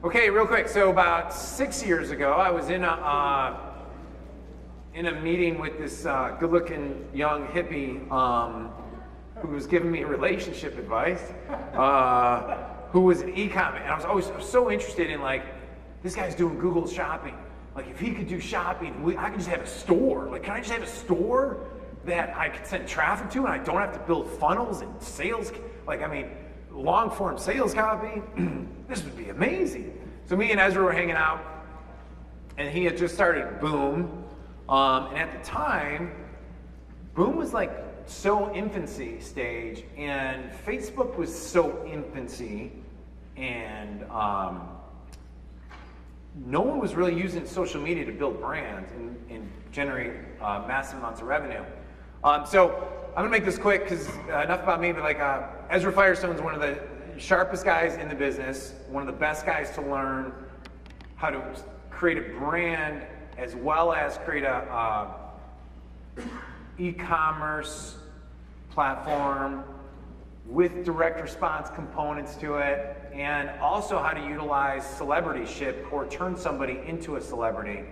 Okay, real quick. So about 6 years ago, I was in a meeting with this good-looking young hippie who was giving me relationship advice, who was an e-com, and I was always so interested in, like, this guy's doing Google shopping. Like, if he could do shopping, I could just have a store. Like, can I just have a store that I could send traffic to, and I don't have to build funnels and sales? Like, I mean, long-form sales copy. This would be amazing. So me and Ezra were hanging out, and he had just started Boom. And at the time, Boom was like so infancy stage, and Facebook was so infancy, and no one was really using social media to build brands and generate massive amounts of revenue. So I'm gonna make this quick because enough about me, but like Ezra Firestone is one of the sharpest guys in the business, one of the best guys to learn how to create a brand as well as create a e-commerce platform with direct response components to it, and also how to utilize celebrityship or turn somebody into a celebrity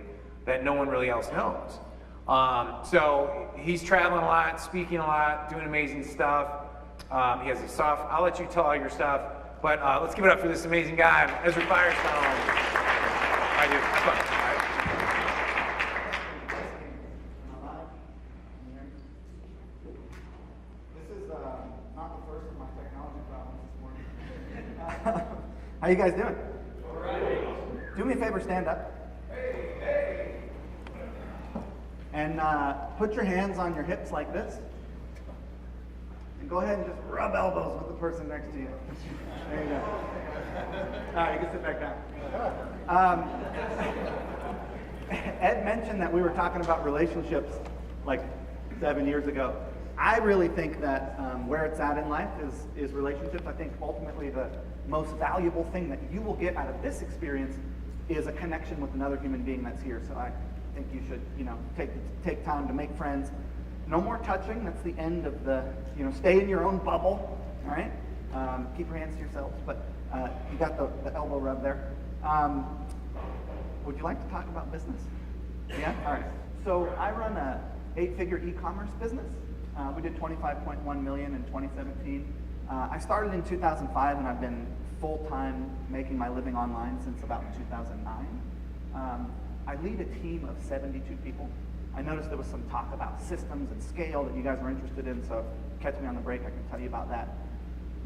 that no one really else knows. So he's traveling a lot, speaking a lot, doing amazing stuff. He has a I'll let you tell all your stuff, but let's give it up for this amazing guy, Ezra Firestone. I do. This is not the first of my technology problems this morning. How you guys doing? All right. Do me a favor, stand up. Hey. And put your hands on your hips like this. And go ahead and just rub elbows with the person next to you. There you go. All right, you can sit back down. Ed mentioned that we were talking about relationships like 7 years ago. I really think that where it's at in life is relationships. I think ultimately the most valuable thing that you will get out of this experience is a connection with another human being that's here. So I think you should, take time to make friends. No more touching. That's the end of the, stay in your own bubble. All right. Keep your hands to yourselves. But you got the elbow rub there. Would you like to talk about business? Yeah. All right. So I run a 8-figure e-commerce business. We did 25.1 million in 2017. I started in 2005, and I've been full-time making my living online since about 2009. I lead a team of 72 people. I noticed there was some talk about systems and scale that you guys were interested in, so catch me on the break, I can tell you about that.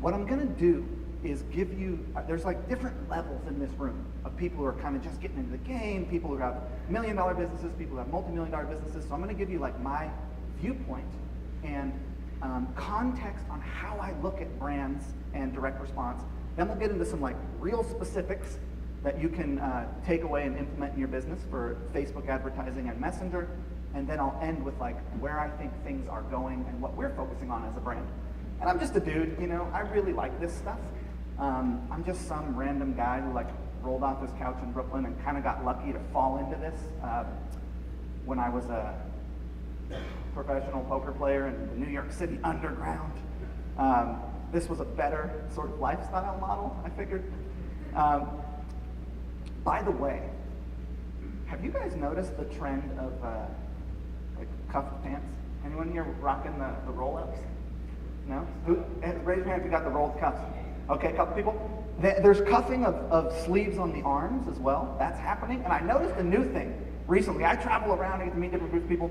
What I'm gonna do is give you, there's like different levels in this room of people who are kind of just getting into the game, people who have $1 million businesses, people who have multi-million-dollar businesses, so I'm gonna give you like my viewpoint and context on how I look at brands and direct response. Then we'll get into some like real specifics that you can take away and implement in your business for Facebook advertising and Messenger. And then I'll end with like where I think things are going and what we're focusing on as a brand. And I'm just a dude, I really like this stuff. I'm just some random guy who like rolled off his couch in Brooklyn and kind of got lucky to fall into this when I was a professional poker player in the New York City underground. This was a better sort of lifestyle model, I figured. By the way, have you guys noticed the trend of like cuffed pants? Anyone here rocking the roll-ups? No? Raise your hand if you got the rolled cuffs. Okay, a couple people. There's cuffing of sleeves on the arms as well. That's happening. And I noticed a new thing recently. I travel around and get to meet different groups of people.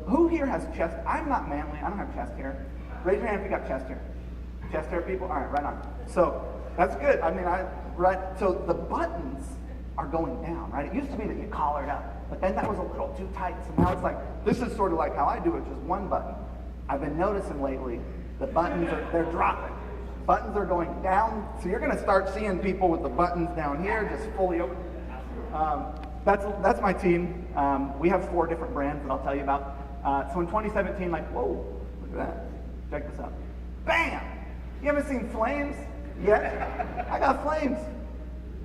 Who here has chest? I'm not manly. I don't have chest hair. Raise your hand if you got chest hair. Chest hair people? All right, right on. So that's good. I mean, so the buttons are going down, right? It used to be that you collared up, but then that was a little too tight. So now it's like, this is sort of like how I do it, just one button. I've been noticing lately, the buttons they're dropping. Buttons are going down, so you're gonna start seeing people with the buttons down here, just fully open. That's my team. We have 4 different brands that I'll tell you about. So in 2017, like, whoa, look at that. Check this out. Bam! You haven't seen flames yet? I got flames.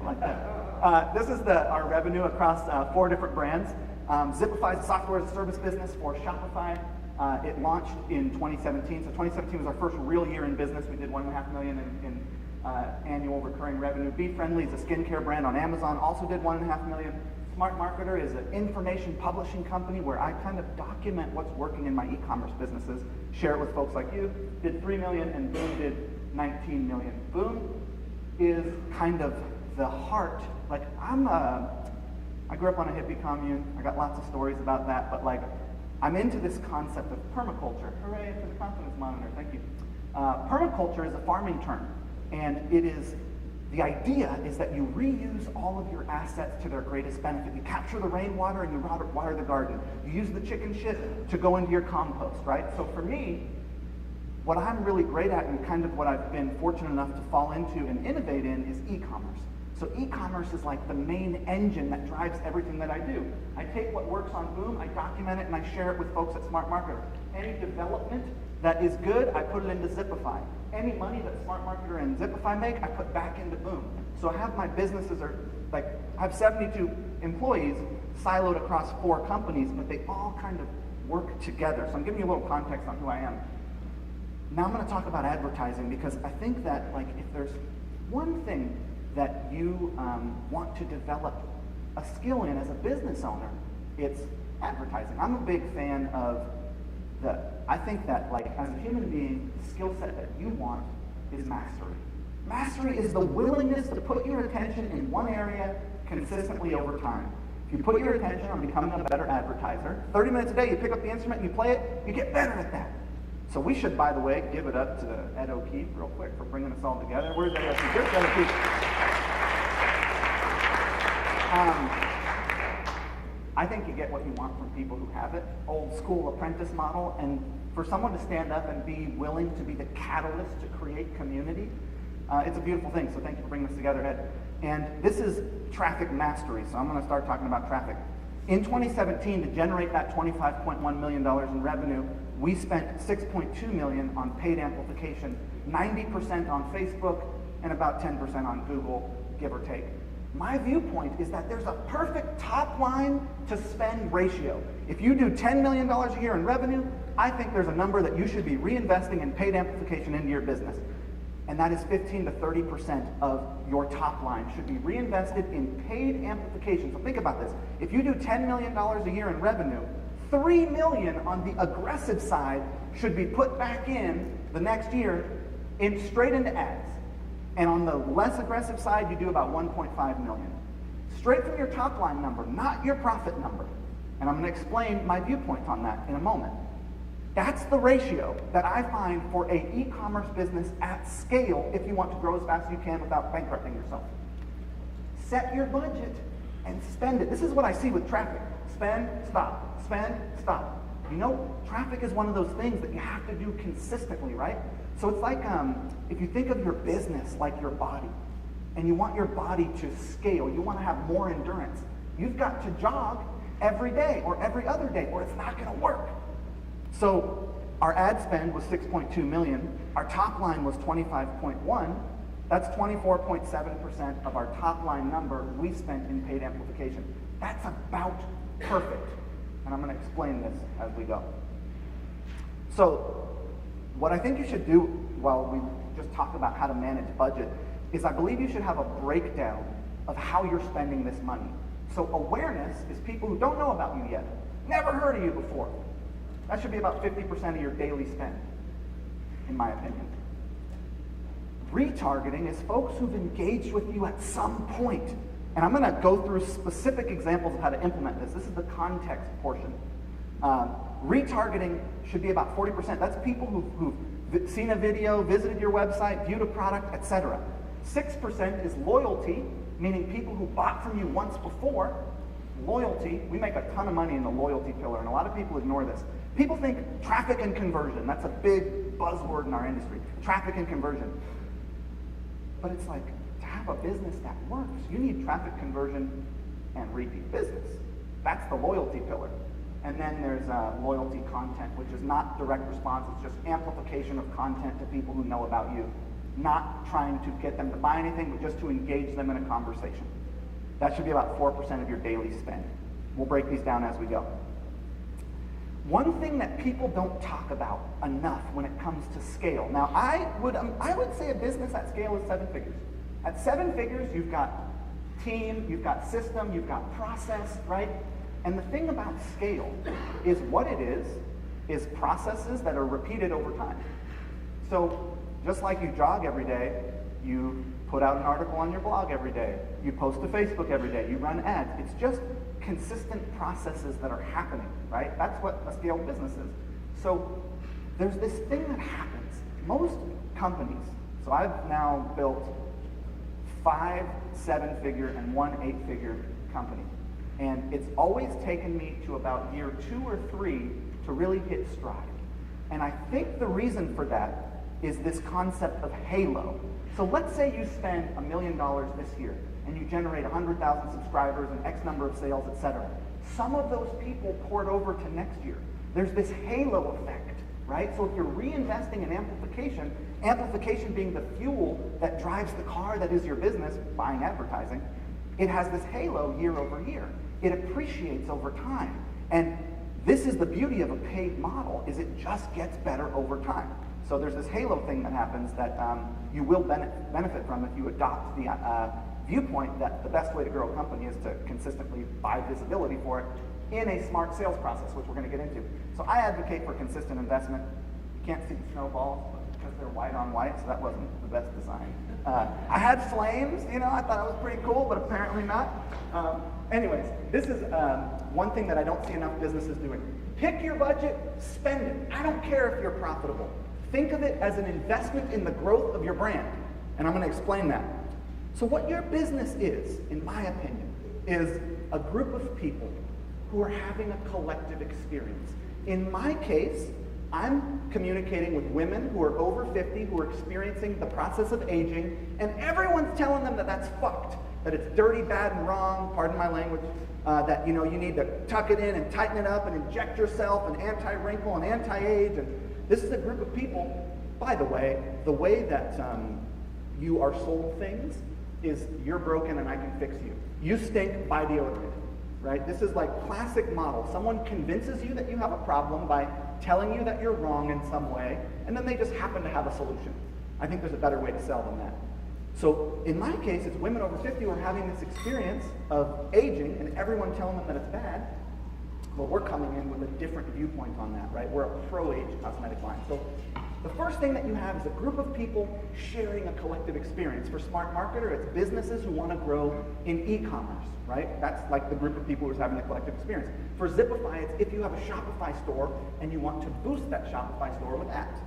I like that. This is our revenue across 4 different brands. Zipify is a software as a service business for Shopify. It launched in 2017. So 2017 was our first real year in business. We did $1.5 million in annual recurring revenue. Be Friendly is a skincare brand on Amazon, also did 1.5 million. Smart Marketer is an information publishing company where I kind of document what's working in my e-commerce businesses, share it with folks like you, did 3 million, and Boom did 19 million. Boom is kind of the heart. Like, I grew up on a hippie commune. I got lots of stories about that, but like, I'm into this concept of permaculture. Hooray for the confidence monitor, thank you. Permaculture is a farming term, and the idea is that you reuse all of your assets to their greatest benefit. You capture the rainwater and you water the garden. You use the chicken shit to go into your compost, right? So for me, what I'm really great at and kind of what I've been fortunate enough to fall into and innovate in is e-commerce. So e-commerce is like the main engine that drives everything that I do. I take what works on Boom, I document it, and I share it with folks at Smart Marketer. Any development that is good, I put it into Zipify. Any money that Smart Marketer and Zipify make, I put back into Boom. So I have my businesses I have 72 employees siloed across 4 companies, but they all kind of work together. So I'm giving you a little context on who I am. Now I'm going to talk about advertising, because I think that like if there's one thing that you want to develop a skill in as a business owner, it's advertising. I'm a big fan of I think that like as a human being, the skill set that you want is mastery. Mastery is the willingness to put your attention in one area consistently over time. If you put your attention on becoming a better advertiser, 30 minutes a day, you pick up the instrument and you play it, you get better at that. So we should, by the way, give it up to Ed O'Keefe real quick for bringing us all together. Where's Ed O'Keefe? There's Ed O'Keefe. I think you get what you want from people who have it. Old school apprentice model. And for someone to stand up and be willing to be the catalyst to create community, it's a beautiful thing. So thank you for bringing this together, Ed. And this is traffic mastery. So I'm going to start talking about traffic. In 2017, to generate that $25.1 million in revenue, we spent $6.2 million on paid amplification, 90% on Facebook, and about 10% on Google, give or take. My viewpoint is that there's a perfect top line to spend ratio. If you do $10 million a year in revenue, I think there's a number that you should be reinvesting in paid amplification into your business. And that is 15 to 30% of your top line should be reinvested in paid amplification. So think about this. If you do $10 million a year in revenue, $3 million on the aggressive side should be put back in the next year straight into ads. And on the less aggressive side, you do about 1.5 million. Straight from your top line number, not your profit number. And I'm going to explain my viewpoint on that in a moment. That's the ratio that I find for an e-commerce business at scale if you want to grow as fast as you can without bankrupting yourself. Set your budget and spend it. This is what I see with traffic. Spend, stop. Spend, stop. You know, traffic is one of those things that you have to do consistently, right? So it's like if you think of your business like your body, and you want your body to scale, you want to have more endurance, you've got to jog every day or every other day, or it's not going to work. So our ad spend was 6.2 million. Our top line was 25.1. That's 24.7% of our top line number we spent in paid amplification. That's about perfect. And I'm going to explain this as we go. So what I think you should do while we just talk about how to manage budget is I believe you should have a breakdown of how you're spending this money. So awareness is people who don't know about you yet, never heard of you before. That should be about 50% of your daily spend, in my opinion. Retargeting is folks who've engaged with you at some point. And I'm going to go through specific examples of how to implement this. This is the context portion. Retargeting should be about 40%. That's people who've seen a video, visited your website, viewed a product, etc. 6% is loyalty, meaning people who bought from you once before. Loyalty, we make a ton of money in the loyalty pillar, and a lot of people ignore this. People think traffic and conversion. That's a big buzzword in our industry. Traffic and conversion. But it's like, to have a business that works, you need traffic conversion and repeat business. That's the loyalty pillar. And then there's loyalty content, which is not direct response. It's just amplification of content to people who know about you. Not trying to get them to buy anything, but just to engage them in a conversation. That should be about 4% of your daily spend. We'll break these down as we go. one thing that people don't talk about enough when it comes to scale. Now, I would say a business at scale is 7 figures. At 7 figures, you've got team, you've got system, you've got process, right? And the thing about scale is what it is processes that are repeated over time. So just like you jog every day, you put out an article on your blog every day, you post to Facebook every day, you run ads. It's just consistent processes that are happening, right? That's what a scaled business is. So there's this thing that happens. Most companies, so I've now built 5 7-figure and 1 8-figure company. And it's always taken me to about year 2 or 3 to really hit stride. And I think the reason for that is this concept of halo. So let's say you spend $1 million this year and you generate 100,000 subscribers and X number of sales, etc. Some of those people poured over to next year. There's this halo effect, right? So if you're reinvesting in amplification, amplification being the fuel that drives the car that is your business, buying advertising, it has this halo year over year. It appreciates over time. And this is the beauty of a paid model, is it just gets better over time. So there's this halo thing that happens that you will benefit from if you adopt the viewpoint that the best way to grow a company is to consistently buy visibility for it in a smart sales process, which we're going to get into. So I advocate for consistent investment. You can't see the snowballs because they're white on white, so that wasn't the best design. I had flames, I thought it was pretty cool, but apparently not. Anyways, this is one thing that I don't see enough businesses doing. Pick your budget, spend it. I don't care if you're profitable. Think of it as an investment in the growth of your brand. And I'm going to explain that. So what your business is, in my opinion, is a group of people who are having a collective experience. In my case, I'm communicating with women who are over 50, who are experiencing the process of aging, and everyone's telling them that that's fucked, that it's dirty, bad, and wrong, pardon my language, that you need to tuck it in and tighten it up and inject yourself and anti-wrinkle and anti-age. And this is a group of people, by the way that you are sold things is you're broken and I can fix you. You stink, buy deodorant. Right? This is like classic model. Someone convinces you that you have a problem by telling you that you're wrong in some way, and then they just happen to have a solution. I think there's a better way to sell than that. So in my case, it's women over 50 who are having this experience of aging and everyone telling them that it's bad. Well, we're coming in with a different viewpoint on that, right? We're a pro-age cosmetic line. So the first thing that you have is a group of people sharing a collective experience. For Smart Marketer, it's businesses who want to grow in e-commerce, right? That's like the group of people who's having a collective experience. For Zipify, it's if you have a Shopify store and you want to boost that Shopify store with ads.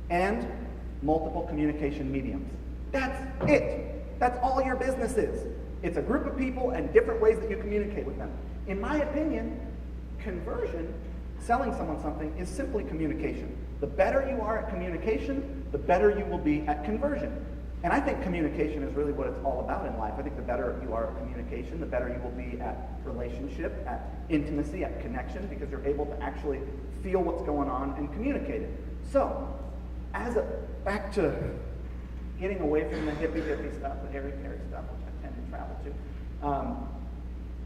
And multiple communication mediums. That's it. That's all your business is. It's a group of people and different ways that you communicate with them. In my opinion, conversion, selling someone something, is simply communication. The better you are at communication, the better you will be at conversion. And I think communication is really what it's all about in life. I think the better you are at communication, the better you will be at relationship, at intimacy, at connection, because you're able to actually feel what's going on and communicate it. So, back to getting away from the hippie stuff, the hairy stuff, which I tend to travel to.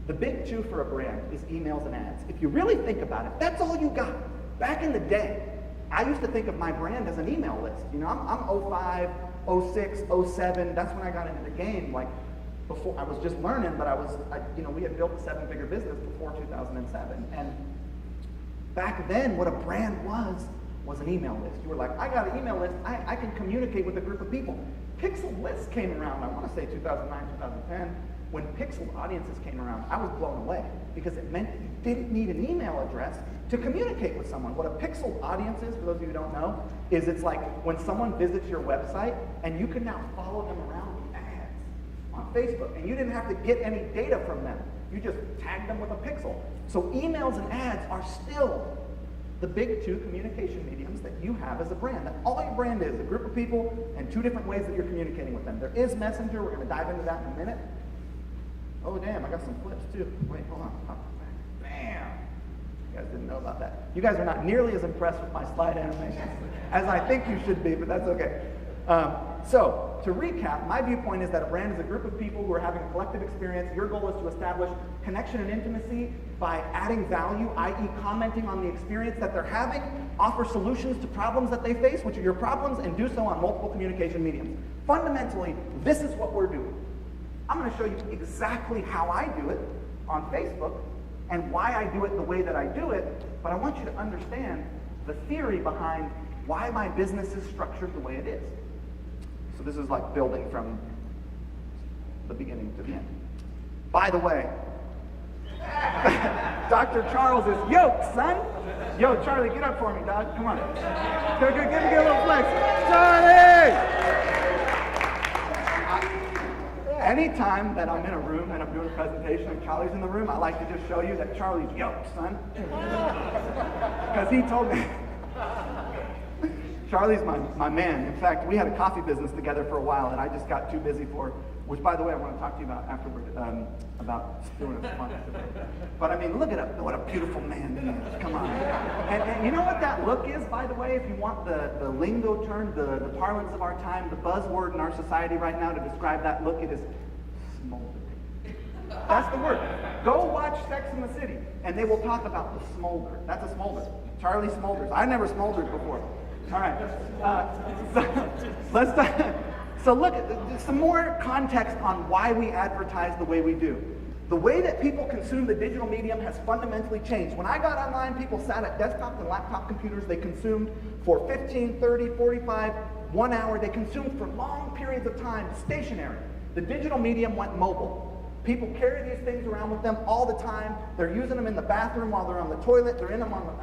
The big two for a brand is emails and ads. If you really think about it, that's all you got. Back in the day, I used to think of my brand as an email list. I'm 05, 06, 07. That's when I got into the game. Like before, I was just learning, but we had built a 7-figure business before 2007. And back then, what a brand was an email list. You were like, I got an email list. I can communicate with a group of people. Pixel lists came around. I want to say 2009, 2010. When pixel audiences came around, I was blown away because it meant you didn't need an email address to communicate with someone. What a pixel audience is, for those of you who don't know, is it's like when someone visits your website and you can now follow them around with ads on Facebook, and you didn't have to get any data from them. You just tagged them with a pixel. So emails and ads are still the big two communication mediums that you have as a brand. That all your brand is, a group of people and 2 different ways that you're communicating with them. There is Messenger. We're going to dive into that in a minute. Oh, damn, I got some flips, too. Wait, hold on. Oh, bam. You guys didn't know about that. You guys are not nearly as impressed with my slide animations as I think you should be, but that's okay. So, to recap, my viewpoint is that a brand is a group of people who are having a collective experience. Your goal is to establish connection and intimacy by adding value, i.e. commenting on the experience that they're having, offer solutions to problems that they face, which are your problems, and do so on multiple communication mediums. Fundamentally, this is what we're doing. I'm going to show you exactly how I do it on Facebook and why I do it the way that I do it, but I want you to understand the theory behind why my business is structured the way it is. So this is like building from the beginning to the end. By the way, Dr. Charles is yoked, son. Yo, Charlie, get up for me, dog. Come on. Give me a little flex. Charlie! Anytime that I'm in a room and I'm doing a presentation and Charlie's in the room, I like to just show you that Charlie's yoked, son. Because he told me. Charlie's my man. In fact, we had a coffee business together for a while that I just got too busy for, which, by the way, I want to talk to you about afterward, about doing a sponsorship. But I mean, look at what a beautiful man he is. Come on. And you know what that look is, by the way, if you want the lingo term, the parlance of our time, the buzzword in our society right now to describe that look, it is smoldering. That's the word. Go watch Sex and the City, and they will talk about the smolder. That's a smolder. Charlie smolders. I never smoldered before. All right. So look, some more context on why we advertise the way we do. The way that people consume the digital medium has fundamentally changed. When I got online, people sat at desktops and laptop computers. They consumed for 15, 30, 45, 1 hour. They consumed for long periods of time, stationary. The digital medium went mobile. People carry these things around with them all the time. They're using them in the bathroom while they're on the toilet. They're in them on the...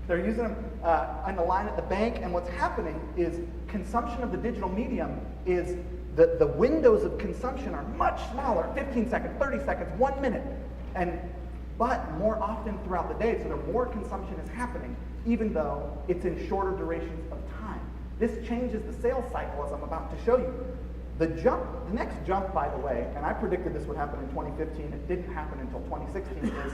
They're using them on the line at the bank, and what's happening is consumption of the digital medium is the windows of consumption are much smaller, 15 seconds, 30 seconds, 1 minute, but more often throughout the day, so more consumption is happening, even though it's in shorter durations of time. This changes the sales cycle, as I'm about to show you. The next jump, by the way, and I predicted this would happen in 2015, it didn't happen until 2016, is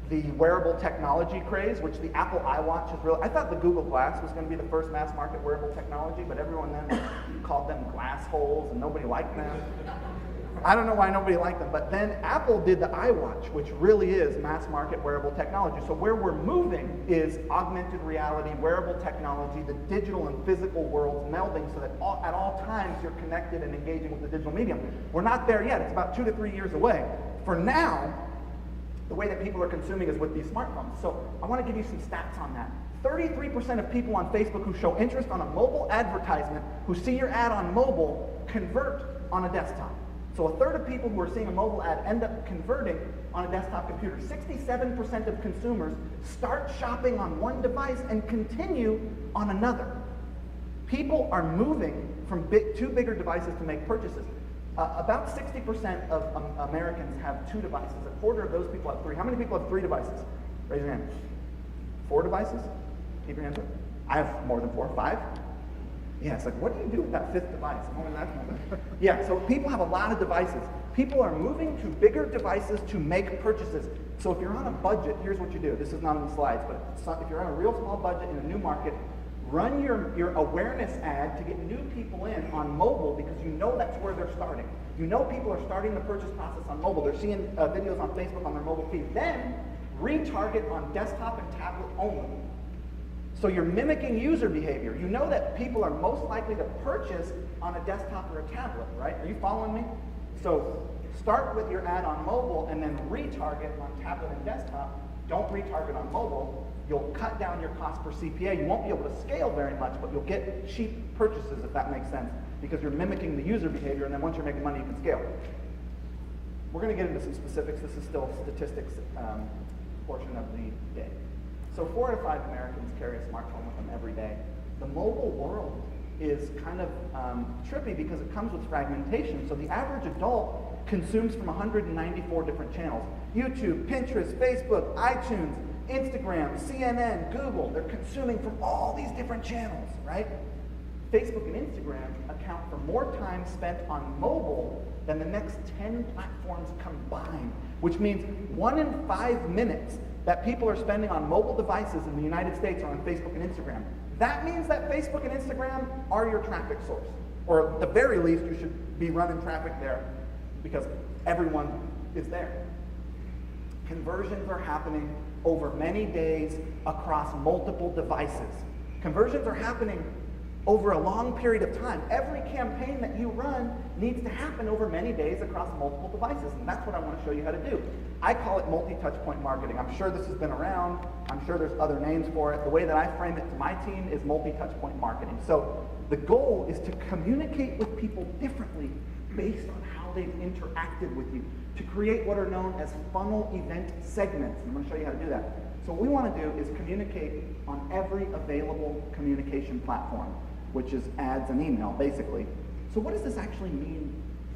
the wearable technology craze, which the Apple iWatch is really... I thought the Google Glass was going to be the first mass market wearable technology, but everyone then called them glass holes and nobody liked them. I don't know why nobody liked them, but then Apple did the iWatch, which really is mass market wearable technology. So where we're moving is augmented reality, wearable technology, the digital and physical worlds melding so that at all times you're connected and engaging with the digital medium. We're not there yet. It's about 2 to 3 years away. For now, the way that people are consuming is with these smartphones. So I want to give you some stats on that. 33% of people on Facebook who show interest on a mobile advertisement, who see your ad on mobile, convert on a desktop. So a third of people who are seeing a mobile ad end up converting on a desktop computer. 67% of consumers start shopping on one device and continue on another. People are moving from two bigger devices to make purchases. About 60% of Americans have 2 devices. A quarter of those people have 3. How many people have 3 devices? Raise your hand. 4 devices? Keep your hands up. I have more than 4. 5? Yeah, it's like, what do you do with that 5th device? Yeah, so people have a lot of devices. People are moving to bigger devices to make purchases. So if you're on a budget, here's what you do. This is not on the slides, but if you're on a real small budget in a new market, run your awareness ad to get new people in on mobile because you know that's where they're starting. You know people are starting the purchase process on mobile. They're seeing videos on Facebook on their mobile feed. Then retarget on desktop and tablet only. So you're mimicking user behavior. You know that people are most likely to purchase on a desktop or a tablet, right? Are you following me? So start with your ad on mobile and then retarget on tablet and desktop. Don't retarget on mobile. You'll cut down your cost per CPA. You won't be able to scale very much, but you'll get cheap purchases, if that makes sense, because you're mimicking the user behavior, and then once you're making money, you can scale. We're going to get into some specifics. This is still statistics portion of the day. So 4 out of 5 Americans carry a smartphone with them every day. The mobile world is kind of trippy because it comes with fragmentation. So the average adult consumes from 194 different channels. YouTube, Pinterest, Facebook, iTunes, Instagram, CNN, Google. They're consuming from all these different channels, right? Facebook and Instagram account for more time spent on mobile than the next 10 platforms combined, which means 1 in 5 minutes that people are spending on mobile devices in the United States are on Facebook and Instagram. That means that Facebook and Instagram are your traffic source. Or at the very least, you should be running traffic there because everyone is there. Conversions are happening over many days across multiple devices. Conversions are happening over a long period of time. Every campaign that you run needs to happen over many days across multiple devices, and that's what I want to show you how to do. I call it multi-touch point marketing. I'm sure this has been around. I'm sure there's other names for it. The way that I frame it to my team is multi-touch point marketing. So the goal is to communicate with people differently based on how they've interacted with you, to create what are known as funnel event segments. I'm going to show you how to do that. So what we want to do is communicate on every available communication platform, which is ads and email, basically. So what does this actually mean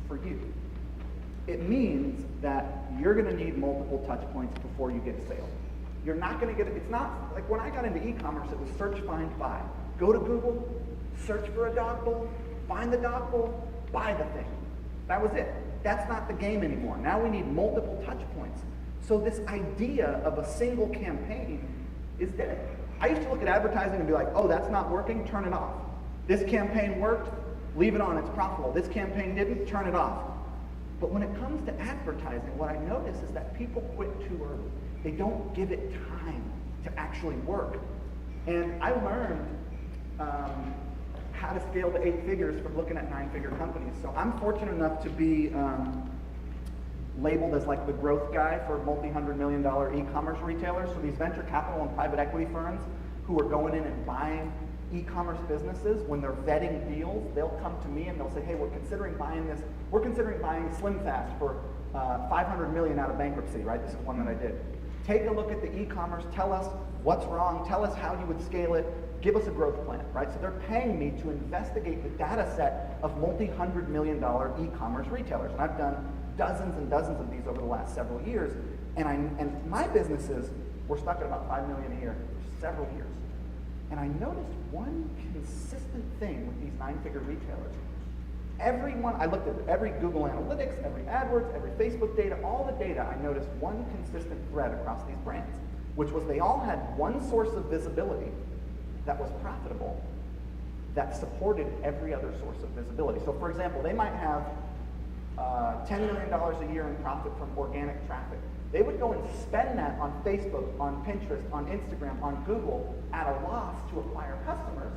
for you? It means that you're going to need multiple touch points before you get a sale. You're not going to get it. It's not like when I got into e-commerce, it was search, find, buy. Go to Google, search for a dog bowl, find the dog bowl, buy the thing. That was it. That's not the game anymore. Now we need multiple touch points. So this idea of a single campaign is dead. I used to look at advertising and be like, oh, that's not working, turn it off. This campaign worked, leave it on, it's profitable. This campaign didn't, turn it off. But when it comes to advertising, what I notice is that people quit too early. They don't give it time to actually work. And I learned how to scale to 8 figures from looking at 9-figure companies. So I'm fortunate enough to be labeled as like the growth guy for multi-$100-million e-commerce retailers. So these venture capital and private equity firms who are going in and buying e-commerce businesses, when they're vetting deals, they'll come to me and they'll say, hey, we're considering buying this. We're considering buying SlimFast for $500 million out of bankruptcy, right? This is one that I did. Take a look at the e-commerce, tell us what's wrong, tell us how you would scale it, give us a growth plan, right? So they're paying me to investigate the data set of multi-$100-million e-commerce retailers. And I've done dozens and dozens of these over the last several years. And my businesses were stuck at about $5 million a year for several years. And I noticed one consistent thing with these 9-figure retailers. Everyone, I looked at every Google Analytics, every AdWords, every Facebook data, all the data, I noticed one consistent thread across these brands, which was they all had one source of visibility that was profitable, that supported every other source of visibility. So for example, they might have $10 million a year in profit from organic traffic. They would go and spend that on Facebook, on Pinterest, on Instagram, on Google at a loss to acquire customers.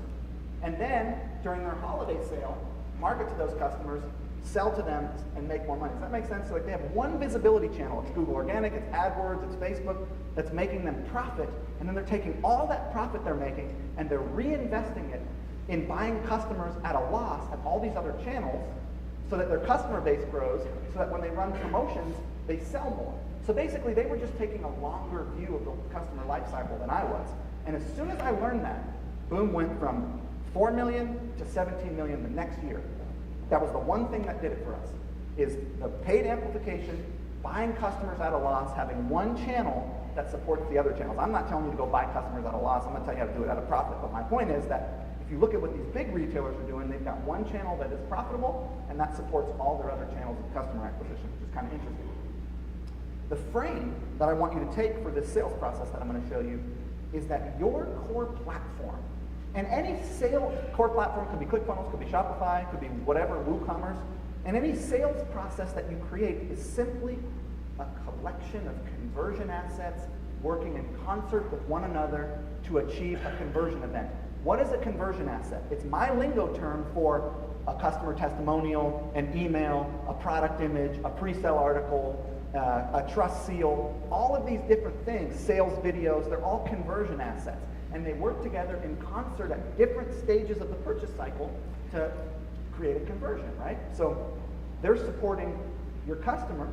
And then during their holiday sale, market to those customers, sell to them, and make more money. Does that make sense? So like they have one visibility channel. It's Google Organic, it's AdWords, it's Facebook, that's making them profit. And then they're taking all that profit they're making and they're reinvesting it in buying customers at a loss at all these other channels so that their customer base grows, so that when they run promotions, they sell more. So basically, they were just taking a longer view of the customer life cycle than I was. And as soon as I learned that, boom, went from 4 million to 17 million the next year. That was the one thing that did it for us, is the paid amplification, buying customers at a loss, having one channel that supports the other channels. I'm not telling you to go buy customers at a loss. I'm going to tell you how to do it at a profit. But my point is that if you look at what these big retailers are doing, they've got one channel that is profitable, and that supports all their other channels of customer acquisition, which is kind of interesting. The frame that I want you to take for this sales process that I'm going to show you is that your core platform, and any sales core platform could be ClickFunnels, could be Shopify, could be whatever, WooCommerce, and any sales process that you create is simply a collection of conversion assets working in concert with one another to achieve a conversion event. What is a conversion asset? It's my lingo term for a customer testimonial, an email, a product image, a pre-sale article, a trust seal, all of these different things, sales videos, they're all conversion assets. And they work together in concert at different stages of the purchase cycle to create a conversion, right? So they're supporting your customer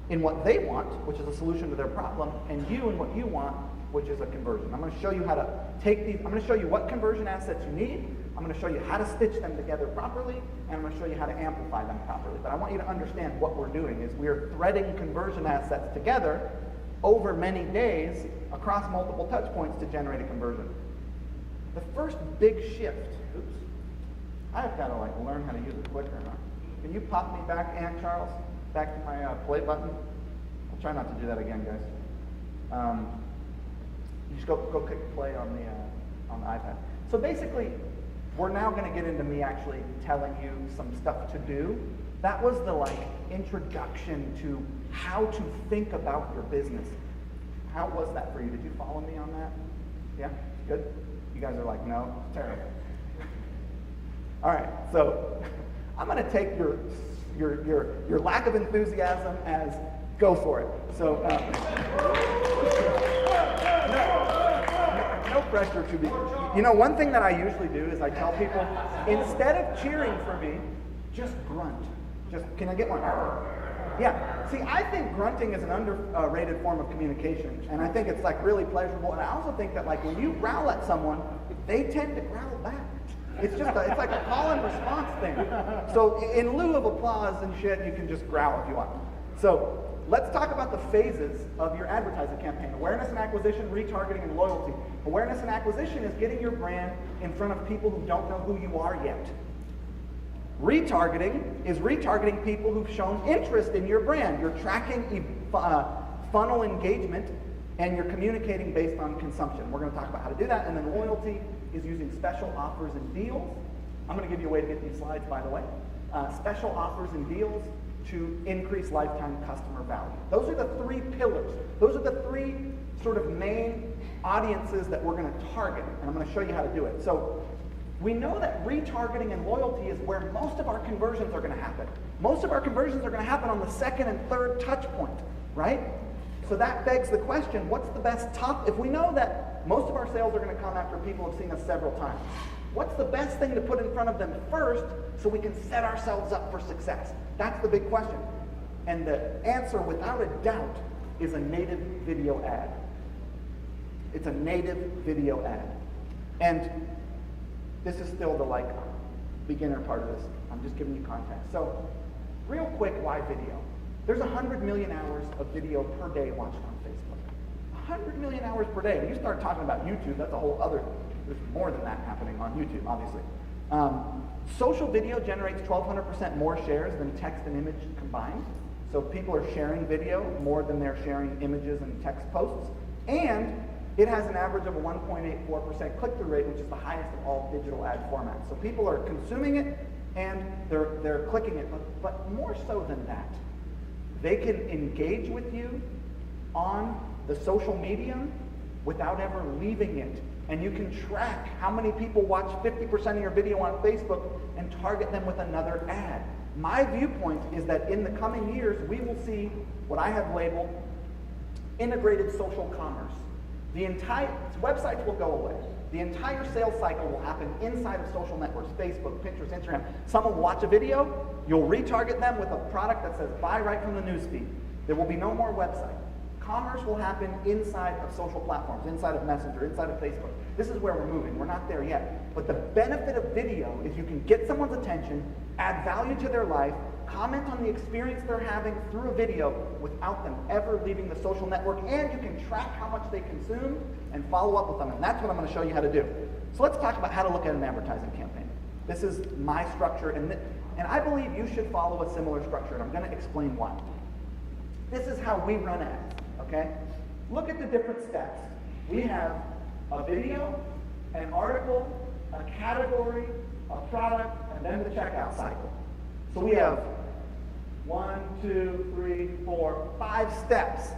in what they want, which is a solution to their problem, and you in what you want, which is a conversion. I'm going to show you how to take these, I'm going to show you what conversion assets you need, I'm going to show you how to stitch them together properly, and I'm going to show you how to amplify them properly. But I want you to understand what we're doing is we're threading conversion assets together over many days across multiple touch points to generate a conversion. The first big shift, oops, I've got to like learn how to use a clicker, huh? Can you pop me back, Aunt Charles, back to my play button? I'll try not to do that again, guys. You just go click play on the iPad. So So basically, we're now going to get into me actually telling you some stuff to do. That was the introduction to how to think about your business. How was that for you? Did you follow me on that? Yeah? Good? You guys are like, no? Terrible. All right, so I'm going to take your lack of enthusiasm as go for it. So no pressure to be. You know, one thing that I usually do is I tell people, instead of cheering for me, just grunt. Can I get one? Yeah. See, I think grunting is an underrated form of communication, and I think it's really pleasurable. And I also think that when you growl at someone, they tend to growl back. It's like a call and response thing. So in lieu of applause and shit, you can just growl if you want. So let's talk about the phases of your advertising campaign. Awareness and acquisition, retargeting, and loyalty. Awareness and acquisition is getting your brand in front of people who don't know who you are yet. Retargeting is retargeting people who've shown interest in your brand. You're tracking funnel engagement, and you're communicating based on consumption. We're going to talk about how to do that. And then loyalty is using special offers and deals. I'm going to give you a way to get these slides, by the way. Special offers and deals to increase lifetime customer value. Those are the three pillars. Those are the three sort of main audiences that we're going to target. And I'm going to show you how to do it. So we know that retargeting and loyalty is where most of our conversions are going to happen. Most of our conversions are going to happen on the second and third touch point, right? So that begs the question, what's the best top? If we know that most of our sales are going to come after people have seen us several times, what's the best thing to put in front of them first so we can set ourselves up for success? That's the big question. And the answer, without a doubt, is a native video ad. It's a native video ad. And this is still the beginner part of this. I'm just giving you context. So real quick, why video? There's 100 million hours of video per day watched on Facebook. 100 million hours per day. When you start talking about YouTube, that's a whole other, there's more than that happening on YouTube, obviously. Social video generates 1,200% more shares than text and image combined. So people are sharing video more than they're sharing images and text posts. And it has an average of a 1.84% click-through rate, which is the highest of all digital ad formats. So people are consuming it and they're clicking it. But more so than that, they can engage with you on the social medium without ever leaving it. And you can track how many people watch 50% of your video on Facebook and target them with another ad. My viewpoint is that in the coming years, we will see what I have labeled integrated social commerce. The entire websites will go away. The entire sales cycle will happen inside of social networks, Facebook, Pinterest, Instagram. Someone will watch a video, you'll retarget them with a product that says buy right from the newsfeed. There will be no more website. Commerce will happen inside of social platforms, inside of Messenger, inside of Facebook. This is where we're moving. We're not there yet. But the benefit of video is you can get someone's attention, add value to their life, comment on the experience they're having through a video without them ever leaving the social network, and you can track how much they consume and follow up with them. And that's what I'm going to show you how to do. So let's talk about how to look at an advertising campaign. This is my structure, and I believe you should follow a similar structure, and I'm going to explain why. This is how we run ads. Okay? Look at the different steps. We have a video, an article, a category, a product, and then the checkout cycle. So we have 1, 2, 3, 4, 5 steps,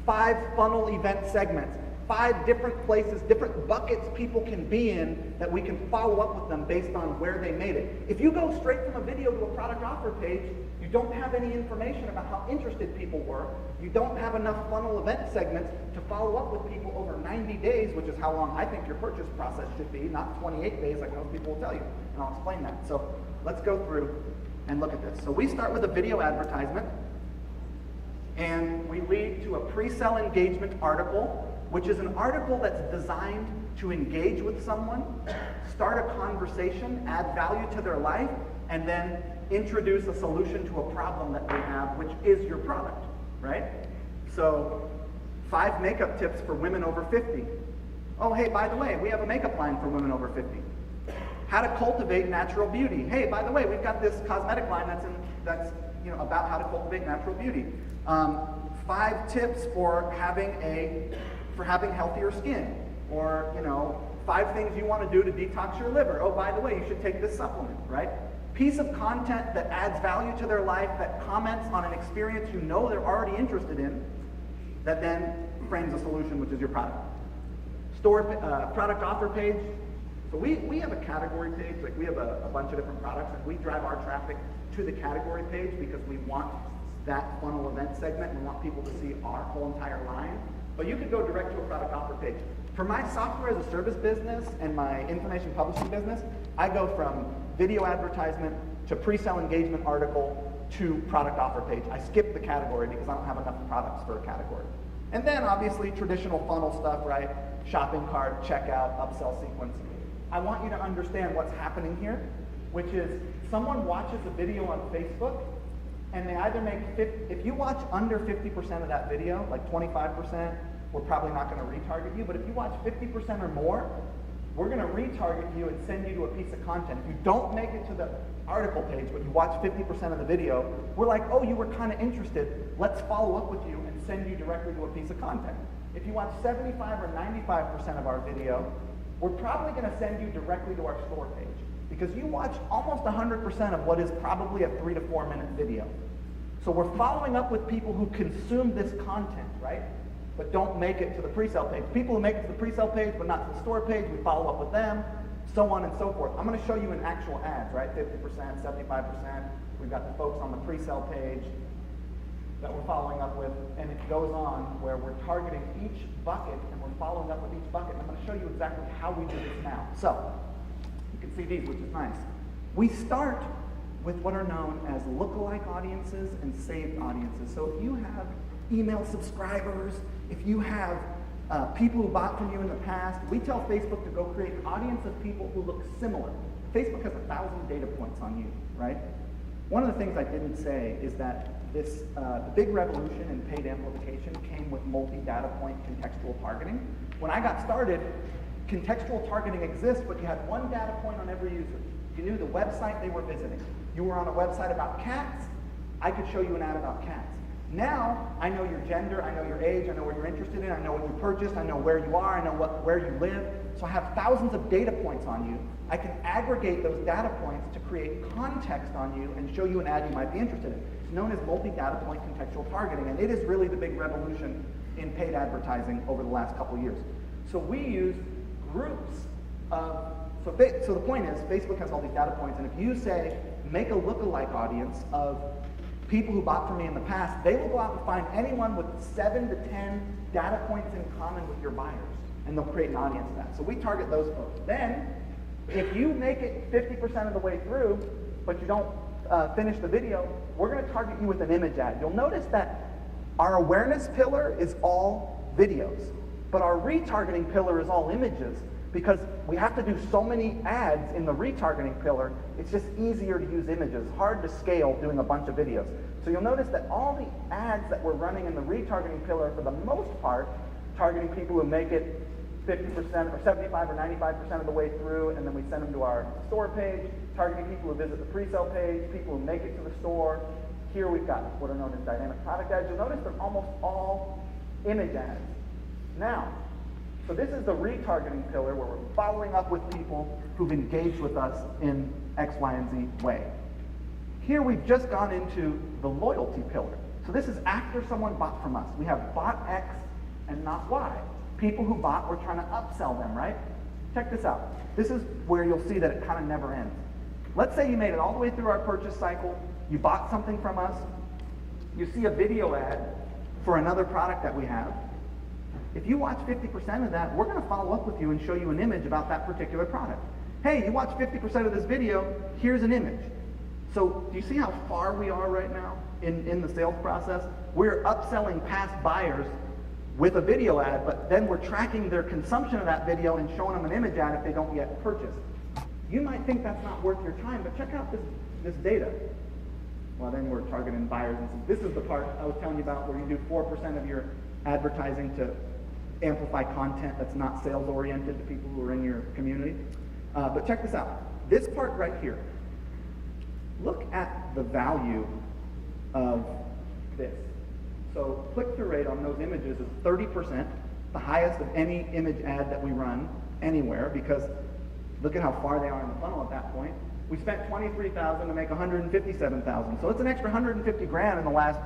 5 funnel event segments, 5 different places, different buckets people can be in that we can follow up with them based on where they made it. If you go straight from a video to a product offer page, you don't have any information about how interested people were. You don't have enough funnel event segments to follow up with people over 90 days, which is how long I think your purchase process should be, not 28 days like most people will tell you. And I'll explain that. So let's go through and look at this. So we start with a video advertisement, and we lead to a pre-sale engagement article, which is an article that's designed to engage with someone, start a conversation, add value to their life, and then introduce a solution to a problem that they have, which is your product, right? So 5 makeup tips for women over 50. Oh, hey, by the way, we have a makeup line for women over 50. How to cultivate natural beauty. Hey, by the way, we've got this cosmetic line that's about how to cultivate natural beauty. 5 tips for having healthier skin, or 5 things you want to do to detox your liver. Oh, by the way, you should take this supplement, right? Piece of content that adds value to their life, that comments on an experience you know they're already interested in, that then frames a solution, which is your product. Product offer page. So we have a category page, like we have a bunch of different products, and we drive our traffic to the category page because we want that funnel event segment. We want people to see our whole entire line. But you could go direct to a product offer page. For my software as a service business and my information publishing business, I go from video advertisement to pre-sale engagement article to product offer page. I skip the category because I don't have enough products for a category. And then obviously traditional funnel stuff, right? Shopping cart, checkout, upsell sequence. I want you to understand what's happening here, which is someone watches a video on Facebook and they either make, if you watch under 50% of that video, like 25%, we're probably not going to retarget you, but if you watch 50% or more, we're going to retarget you and send you to a piece of content. If you don't make it to the article page, but you watch 50% of the video, we're like, oh, you were kind of interested. Let's follow up with you and send you directly to a piece of content. If you watch 75 or 95% of our video, we're probably going to send you directly to our store page because you watch almost 100% of what is probably a 3 to 4 minute video. So we're following up with people who consume this content, right? But don't make it to the pre-sale page. People who make it to the pre-sale page but not to the store page, we follow up with them, so on and so forth. I'm going to show you in actual ads, right? 50%, 75%. We've got the folks on the pre-sale page that we're following up with, and it goes on where we're targeting each bucket and we're following up with each bucket. And I'm going to show you exactly how we do this now. So, you can see these, which is nice. We start with what are known as lookalike audiences and saved audiences. So if you have email subscribers, if you have people who bought from you in the past, we tell Facebook to go create an audience of people who look similar. Facebook has 1,000 data points on you, right? One of the things I didn't say is that this the big revolution in paid amplification came with multi-data point contextual targeting. When I got started, contextual targeting exists, but you had one data point on every user. You knew the website they were visiting. You were on a website about cats, I could show you an ad about cats. Now, I know your gender, I know your age, I know what you're interested in, I know what you purchased, I know where you are, I know where you live. So I have thousands of data points on you. I can aggregate those data points to create context on you and show you an ad you might be interested in. It's known as multi-data point contextual targeting, and it is really the big revolution in paid advertising over the last couple years. So we use groups of, so the point is, Facebook has all these data points, and if you say, make a lookalike audience of people who bought from me in the past, they will go out and find anyone with 7 to 10 data points in common with your buyers, and they'll create an audience of that. So we target those folks. Then, if you make it 50% of the way through, but you don't finish the video, we're going to target you with an image ad. You'll notice that our awareness pillar is all videos, but our retargeting pillar is all images, because we have to do so many ads in the retargeting pillar, it's just easier to use images, hard to scale doing a bunch of videos. So you'll notice that all the ads that we're running in the retargeting pillar, for the most part, targeting people who make it 50% or 75 or 95% of the way through, and then we send them to our store page, targeting people who visit the pre-sale page, people who make it to the store. Here we've got what are known as dynamic product ads. You'll notice they're almost all image ads. Now, so this is the retargeting pillar where we're following up with people who've engaged with us in X, Y, and Z way. Here we've just gone into the loyalty pillar. So this is after someone bought from us. We have bought X and not Y. People who bought, we're trying to upsell them, right? Check this out. This is where you'll see that it kind of never ends. Let's say you made it all the way through our purchase cycle, you bought something from us, you see a video ad for another product that we have. If you watch 50% of that, we're going to follow up with you and show you an image about that particular product. Hey, you watch 50% of this video, here's an image. So do you see how far we are right now in the sales process? We're upselling past buyers with a video ad, but then we're tracking their consumption of that video and showing them an image ad if they don't yet purchase. You might think that's not worth your time, but check out this data. Well, then we're targeting buyers. And this is the part I was telling you about where you do 4% of your advertising to amplify content that's not sales oriented to people who are in your community. But check this out. This part right here. Look at the value of this. So click-through rate on those images is 30%, the highest of any image ad that we run. anywhere because look at how far they are in the funnel at that point. We spent $23,000 to make $157,000. So it's an extra 150 grand in the last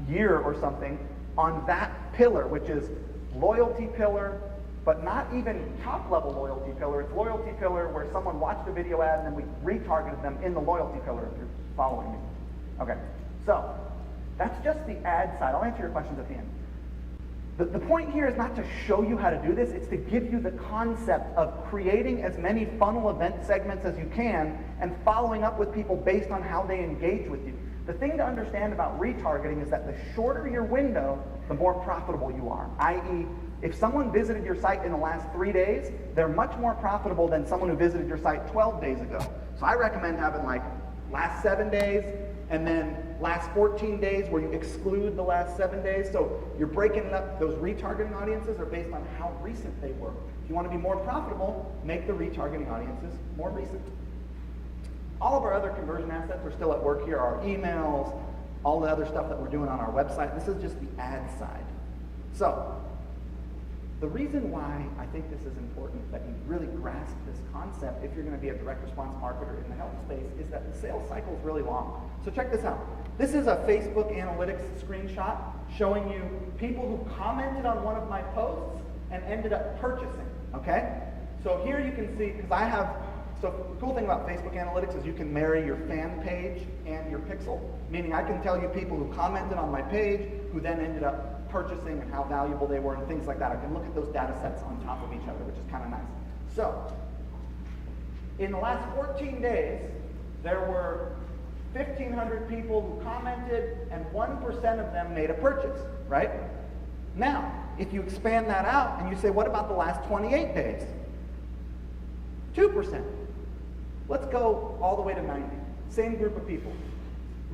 year or something on that pillar, which is loyalty pillar, but not even top level loyalty pillar. It's loyalty pillar where someone watched a video ad and then we retargeted them in the loyalty pillar, if you're following me. Okay, so that's just the ad side. I'll answer your questions at the end. The point here is not to show you how to do this, it's to give you the concept of creating as many funnel event segments as you can and following up with people based on how they engage with you. The thing to understand about retargeting is that the shorter your window, the more profitable you are. I.e., if someone visited your site in the last 3 days, they're much more profitable than someone who visited your site 12 days ago. So I recommend having like last 7 days, and then last 14 days where you exclude the last 7 days. So you're breaking it up. Those retargeting audiences are based on how recent they were. If you want to be more profitable, make the retargeting audiences more recent. All of our other conversion assets are still at work here. Our emails, all the other stuff that we're doing on our website. This is just the ad side. So the reason why I think this is important that you really grasp this concept if you're going to be a direct response marketer in the health space is that the sales cycle is really long. So check this out. This is a Facebook analytics screenshot showing you people who commented on one of my posts and ended up purchasing, okay? So here you can see, because so the cool thing about Facebook analytics is you can marry your fan page and your pixel, meaning I can tell you people who commented on my page who then ended up purchasing and how valuable they were and things like that. I can look at those data sets on top of each other, which is kind of nice. So, in the last 14 days, there were 1,500 people who commented and 1% of them made a purchase, right? Now, if you expand that out and you say, what about the last 28 days? 2%. Let's go all the way to 90. Same group of people.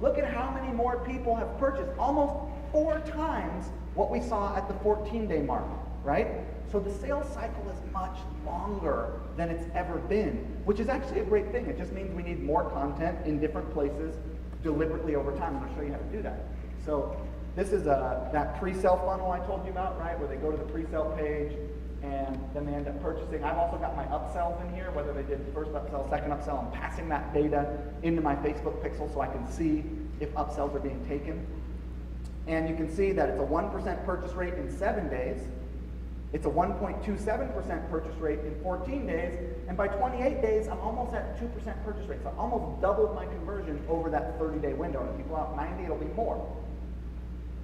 Look at how many more people have purchased. Almost 4 times what we saw at the 14-day mark, right? So the sales cycle is much longer than it's ever been, which is actually a great thing. It just means we need more content in different places deliberately over time, and I'll show you how to do that. So this is that pre-sale funnel I told you about, right, where they go to the pre-sale page and then they end up purchasing. I've also got my upsells in here, whether they did first upsell, second upsell. I'm passing that data into my Facebook pixel so I can see if upsells are being taken. And you can see that it's a 1% purchase rate in 7 days. It's a 1.27% purchase rate in 14 days. And by 28 days, I'm almost at 2% purchase rate. So I almost doubled my conversion over that 30-day window. And if you go out 90, it'll be more.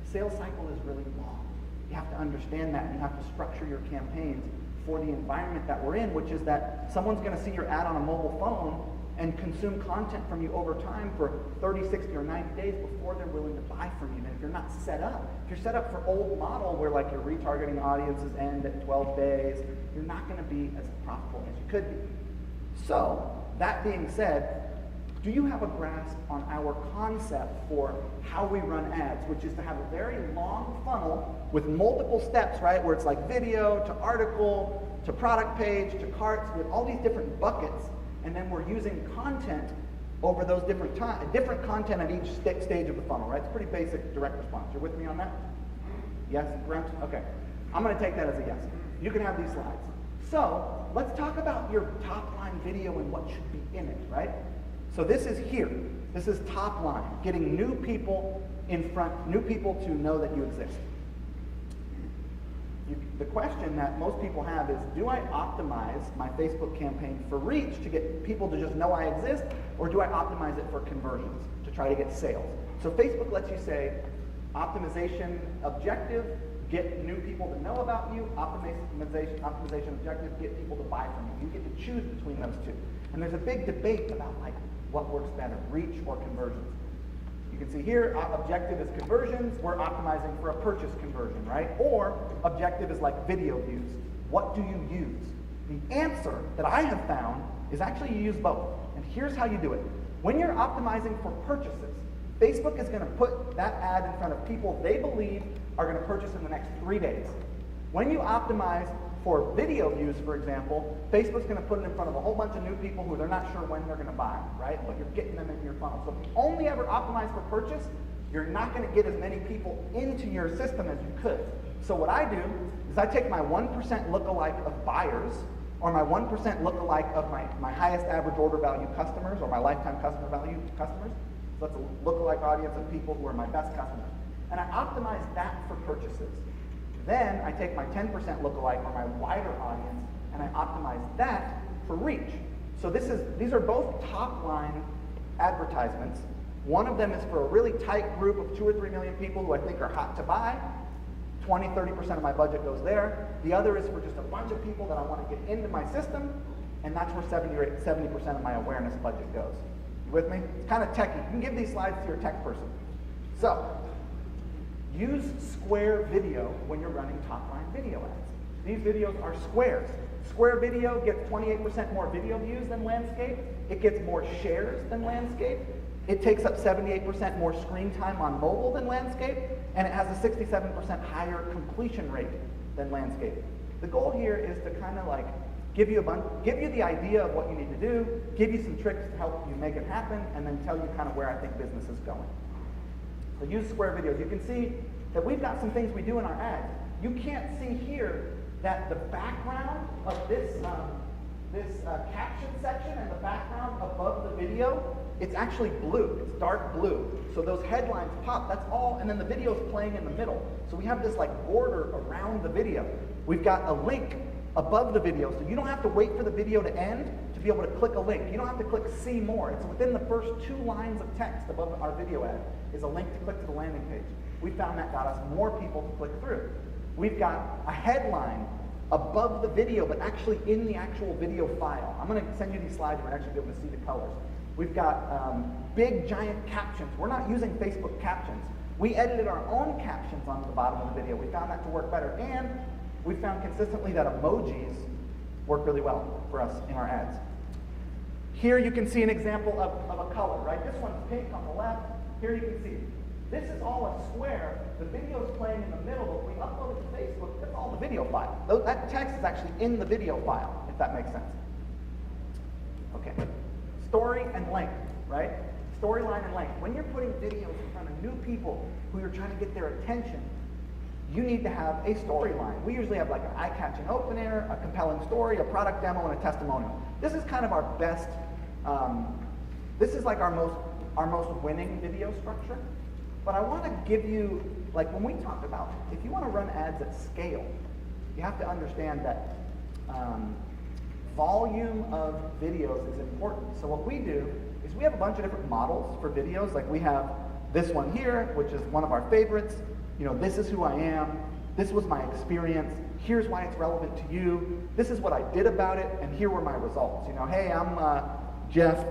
The sales cycle is really long. You have to understand that. And you have to structure your campaigns for the environment that we're in, which is that someone's going to see your ad on a mobile phone and consume content from you over time for 30, 60, or 90 days before they're willing to buy from you. And if you're not set up, if you're set up for old model where like your retargeting audiences end at 12 days, you're not going to be as profitable as you could be. So, that being said, do you have a grasp on our concept for how we run ads, which is to have a very long funnel with multiple steps, right, where it's like video to article to product page to carts with all these different buckets. And then we're using content over those different content at each stage of the funnel, right? It's pretty basic direct response. You're with me on that? Yes, Brent? Okay. I'm going to take that as a yes. You can have these slides. So let's talk about your top line video and what should be in it, right? So this is here. This is top line, getting new people in front, new people to know that you exist. The question that most people have is, do I optimize my Facebook campaign for reach to get people to just know I exist, or do I optimize it for conversions to try to get sales? So Facebook lets you say, optimization objective, get new people to know about you, optimization objective, get people to buy from you. You get to choose between those two. And there's a big debate about like what works better, reach or conversions. You can see here, objective is conversions. We're optimizing for a purchase conversion, right? Or objective is like video views. What do you use? The answer that I have found is actually you use both. And here's how you do it. When you're optimizing for purchases, Facebook is going to put that ad in front of people they believe are going to purchase in the next 3 days. When you optimize for video views, for example, Facebook's going to put it in front of a whole bunch of new people who they're not sure when they're going to buy, right? But you're getting them into your funnel. So if you only ever optimize for purchase, you're not going to get as many people into your system as you could. So what I do is I take my 1% lookalike of buyers, or my 1% lookalike of my highest average order value customers, or my lifetime customer value customers. So that's a lookalike audience of people who are my best customers. And I optimize that for purchases. Then I take my 10% lookalike, or my wider audience, and I optimize that for reach. So these are both top-line advertisements. One of them is for a really tight group of 2 or 3 million people who I think are hot to buy. 20, 30% of my budget goes there. The other is for just a bunch of people that I want to get into my system, and that's where 70% of my awareness budget goes. You with me? It's kind of techy. You can give these slides to your tech person. So, use square video when you're running top-line video ads. These videos are squares. Square video gets 28% more video views than landscape. It gets more shares than landscape. It takes up 78% more screen time on mobile than landscape, and it has a 67% higher completion rate than landscape. The goal here is to kind of like give you the idea of what you need to do, give you some tricks to help you make it happen, and then tell you kind of where I think business is going. So use square videos. You can see that we've got some things we do in our ads. You can't see here that the background of this caption section and the background above the video, it's actually blue. It's dark blue. So those headlines pop. That's all. And then the video's playing in the middle. So we have this like border around the video. We've got a link above the video. So you don't have to wait for the video to end to be able to click a link. You don't have to click see more. It's within the first 2 lines of text above our video ad is a link to click to the landing page. We found that got us more people to click through. We've got a headline above the video, but actually in the actual video file. I'm going to send you these slides where you're actually be able to see the colors. We've got big, giant captions. We're not using Facebook captions. We edited our own captions onto the bottom of the video. We found that to work better. And we found consistently that emojis work really well for us in our ads. Here you can see an example of a color, right? This one's pink on the left. Here you can see. This is all a square. The video is playing in the middle, but when we upload it to Facebook, that's all the video file. That text is actually in the video file, if that makes sense. Okay. Story and length, right? Storyline and length. When you're putting videos in front of new people who you're trying to get their attention, you need to have a storyline. We usually have like an eye-catching opener, a compelling story, a product demo, and a testimonial. This is kind of our best, this is like our most winning video structure. But I want to give you, like when we talked about, if you want to run ads at scale, you have to understand that volume of videos is important. So what we do is we have a bunch of different models for videos. Like we have this one here, which is one of our favorites. You know, this is who I am. This was my experience. Here's why it's relevant to you. This is what I did about it, and here were my results. You know, hey, I'm Jeff,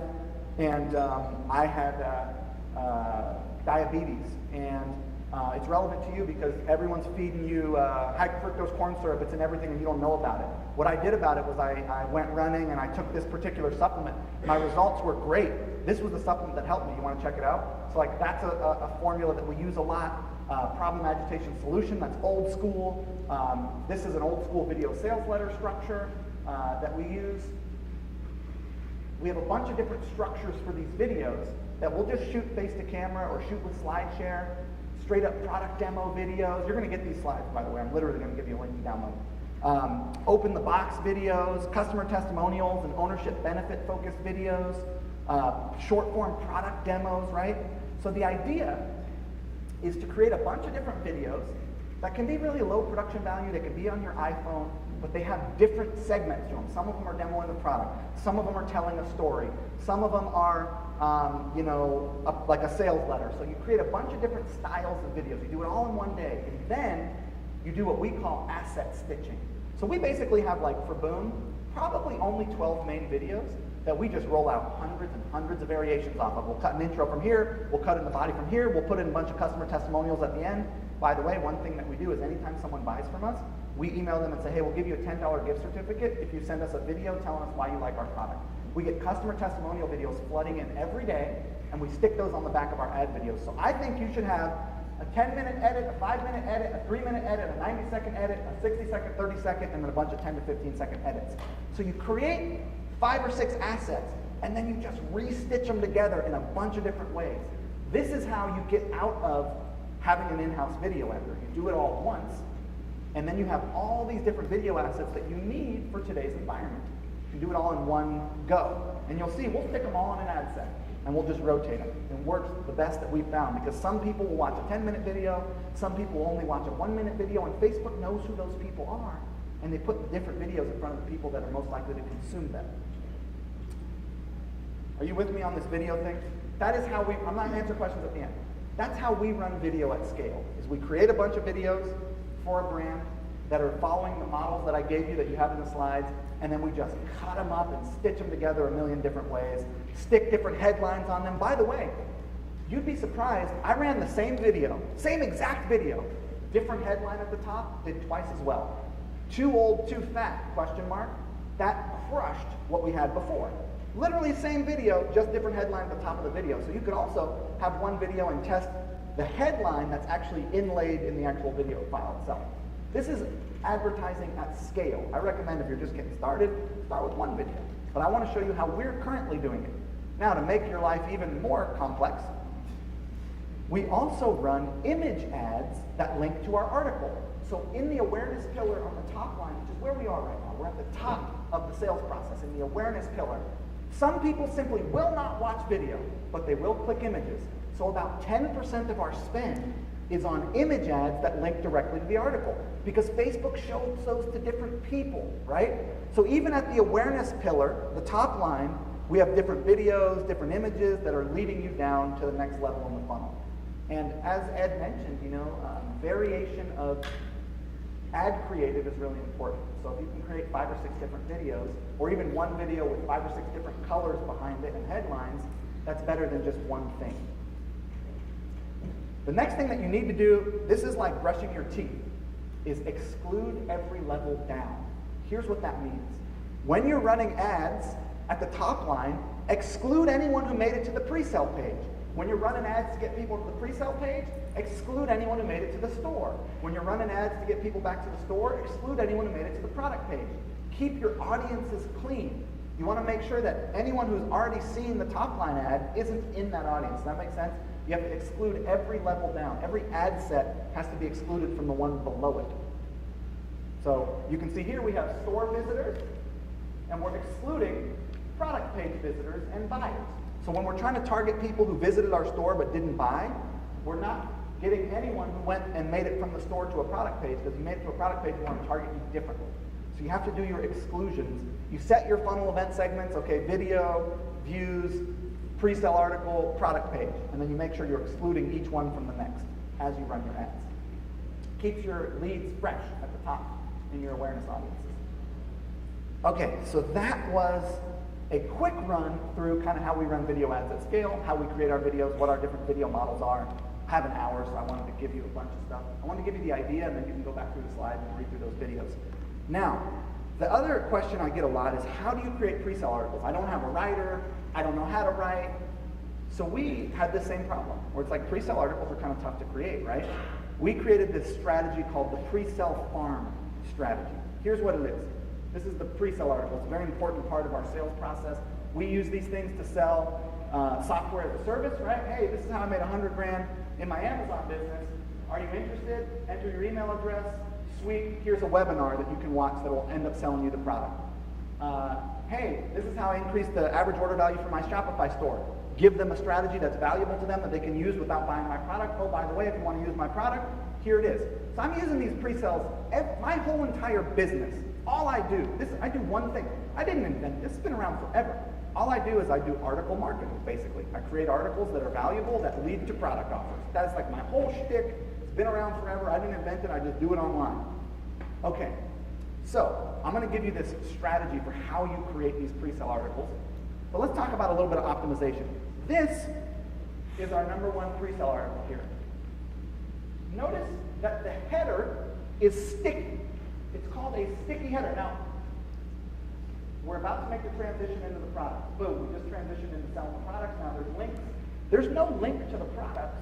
and I had diabetes, and it's relevant to you because everyone's feeding you high fructose corn syrup. It's in everything, and you don't know about it. What I did about it was I went running, and I took this particular supplement. My results were great. This was the supplement that helped me. You want to check it out? So like that's a formula that we use a lot. Problem agitation solution, that's old school. This is an old school video sales letter structure that we use. We have a bunch of different structures for these videos that we'll just shoot face to camera or shoot with SlideShare, straight up product demo videos. You're going to get these slides, by the way. I'm literally going to give you a link to download. Open the box videos, customer testimonials and ownership benefit focused videos, short form product demos, right? So the idea is to create a bunch of different videos that can be really low production value. They can be on your iPhone, but they have different segments to them. Some of them are demoing the product. Some of them are telling a story. Some of them are, like a sales letter. So you create a bunch of different styles of videos. You do it all in one day, and then you do what we call asset stitching. So we basically have, like, for Boom, probably only 12 main videos that we just roll out hundreds and hundreds of variations off of. We'll cut an intro from here, we'll cut in the body from here, we'll put in a bunch of customer testimonials at the end. By the way, one thing that we do is anytime someone buys from us, we email them and say, hey, we'll give you a $10 gift certificate if you send us a video telling us why you like our product. We get customer testimonial videos flooding in every day, and we stick those on the back of our ad videos. So I think you should have a 10-minute edit, a 5-minute edit, a 3-minute edit, a 90-second edit, a 60-second, 30-second, and then a bunch of 10 to 15-second edits. So you create 5 or 6 assets, and then you just re-stitch them together in a bunch of different ways. This is how you get out of having an in-house video editor. You do it all once, And then you have all these different video assets that you need for today's environment. You can do it all in one go. And you'll see, we'll stick them all in an ad set, and we'll just rotate them. It works the best that we've found, because some people will watch a 10-minute video, some people will only watch a 1-minute video, and Facebook knows who those people are, and they put the different videos in front of the people that are most likely to consume them. Are you with me on this video thing? That is how I'm not going to answer questions at the end. That's how we run video at scale, is we create a bunch of videos for a brand that are following the models that I gave you that you have in the slides, and then we just cut them up and stitch them together a million different ways, stick different headlines on them. By the way, you'd be surprised, I ran the same video, same exact video, different headline at the top, did twice as well. Too old, too fat, question mark. That crushed what we had before. Literally same video, just different headline at the top of the video. So you could also have one video and test the headline that's actually inlaid in the actual video file itself. This is advertising at scale. I recommend if you're just getting started, start with one video. But I want to show you how we're currently doing it. Now, to make your life even more complex, we also run image ads that link to our article. So in the awareness pillar on the top line, which is where we are right now, we're at the top of the sales process in the awareness pillar. Some people simply will not watch video, but they will click images. So about 10% of our spend is on image ads that link directly to the article, because Facebook shows those to different people, right? So even at the awareness pillar, the top line, we have different videos, different images that are leading you down to the next level in the funnel. And as Ed mentioned, variation of ad creative is really important. So if you can create 5 or 6 different videos, or even one video with 5 or 6 different colors behind it and headlines, that's better than just one thing. The next thing that you need to do, this is like brushing your teeth, is exclude every level down. Here's what that means. When you're running ads at the top line, exclude anyone who made it to the pre-sale page. When you're running ads to get people to the pre-sale page, exclude anyone who made it to the store. When you're running ads to get people back to the store, exclude anyone who made it to the product page. Keep your audiences clean. You want to make sure that anyone who's already seen the top line ad isn't in that audience. Does that make sense? You have to exclude every level down. Every ad set has to be excluded from the one below it. So you can see here we have store visitors, and we're excluding product page visitors and buyers. So when we're trying to target people who visited our store but didn't buy, we're not getting anyone who went and made it from the store to a product page, because you made it to a product page, we want to target you differently. So you have to do your exclusions. You set your funnel event segments, okay, video, views, pre-sale article, product page, and then you make sure you're excluding each one from the next as you run your ads. Keeps your leads fresh at the top in your awareness audiences. Okay, so that was a quick run through kind of how we run video ads at scale, how we create our videos, what our different video models are. I have an hour, so I wanted to give you a bunch of stuff. I wanted to give you the idea, and then you can go back through the slides and read through those videos. Now, the other question I get a lot is, how do you create pre-sale articles? I don't have a writer. I don't know how to write. So we had this same problem, where it's like pre-sale articles are kind of tough to create, right? We created this strategy called the pre-sale farm strategy. Here's what it is. This is the pre-sale article. It's a very important part of our sales process. We use these things to sell software as a service, right? Hey, this is how I made $100,000 in my Amazon business. Are you interested? Enter your email address. Sweet, here's a webinar that you can watch that will end up selling you the product. Hey, this is how I increased the average order value for my Shopify store. Give them a strategy that's valuable to them that they can use without buying my product. Oh, by the way, if you want to use my product, here it is. So I'm using these pre-sales, my whole entire business. All I do, I do one thing. I didn't invent this. It's been around forever. All I do is I do article marketing, basically. I create articles that are valuable that lead to product offers. That's like my whole shtick. It's been around forever. I didn't invent it. I just do it online. Okay, so I'm going to give you this strategy for how you create these pre-sale articles. But let's talk about a little bit of optimization. This is our number one pre-sale article here. Notice that the header is sticky. It's called a sticky header. Now, we're about to make the transition into the product. Boom, we just transitioned into selling the products. Now there's links. There's no link to the products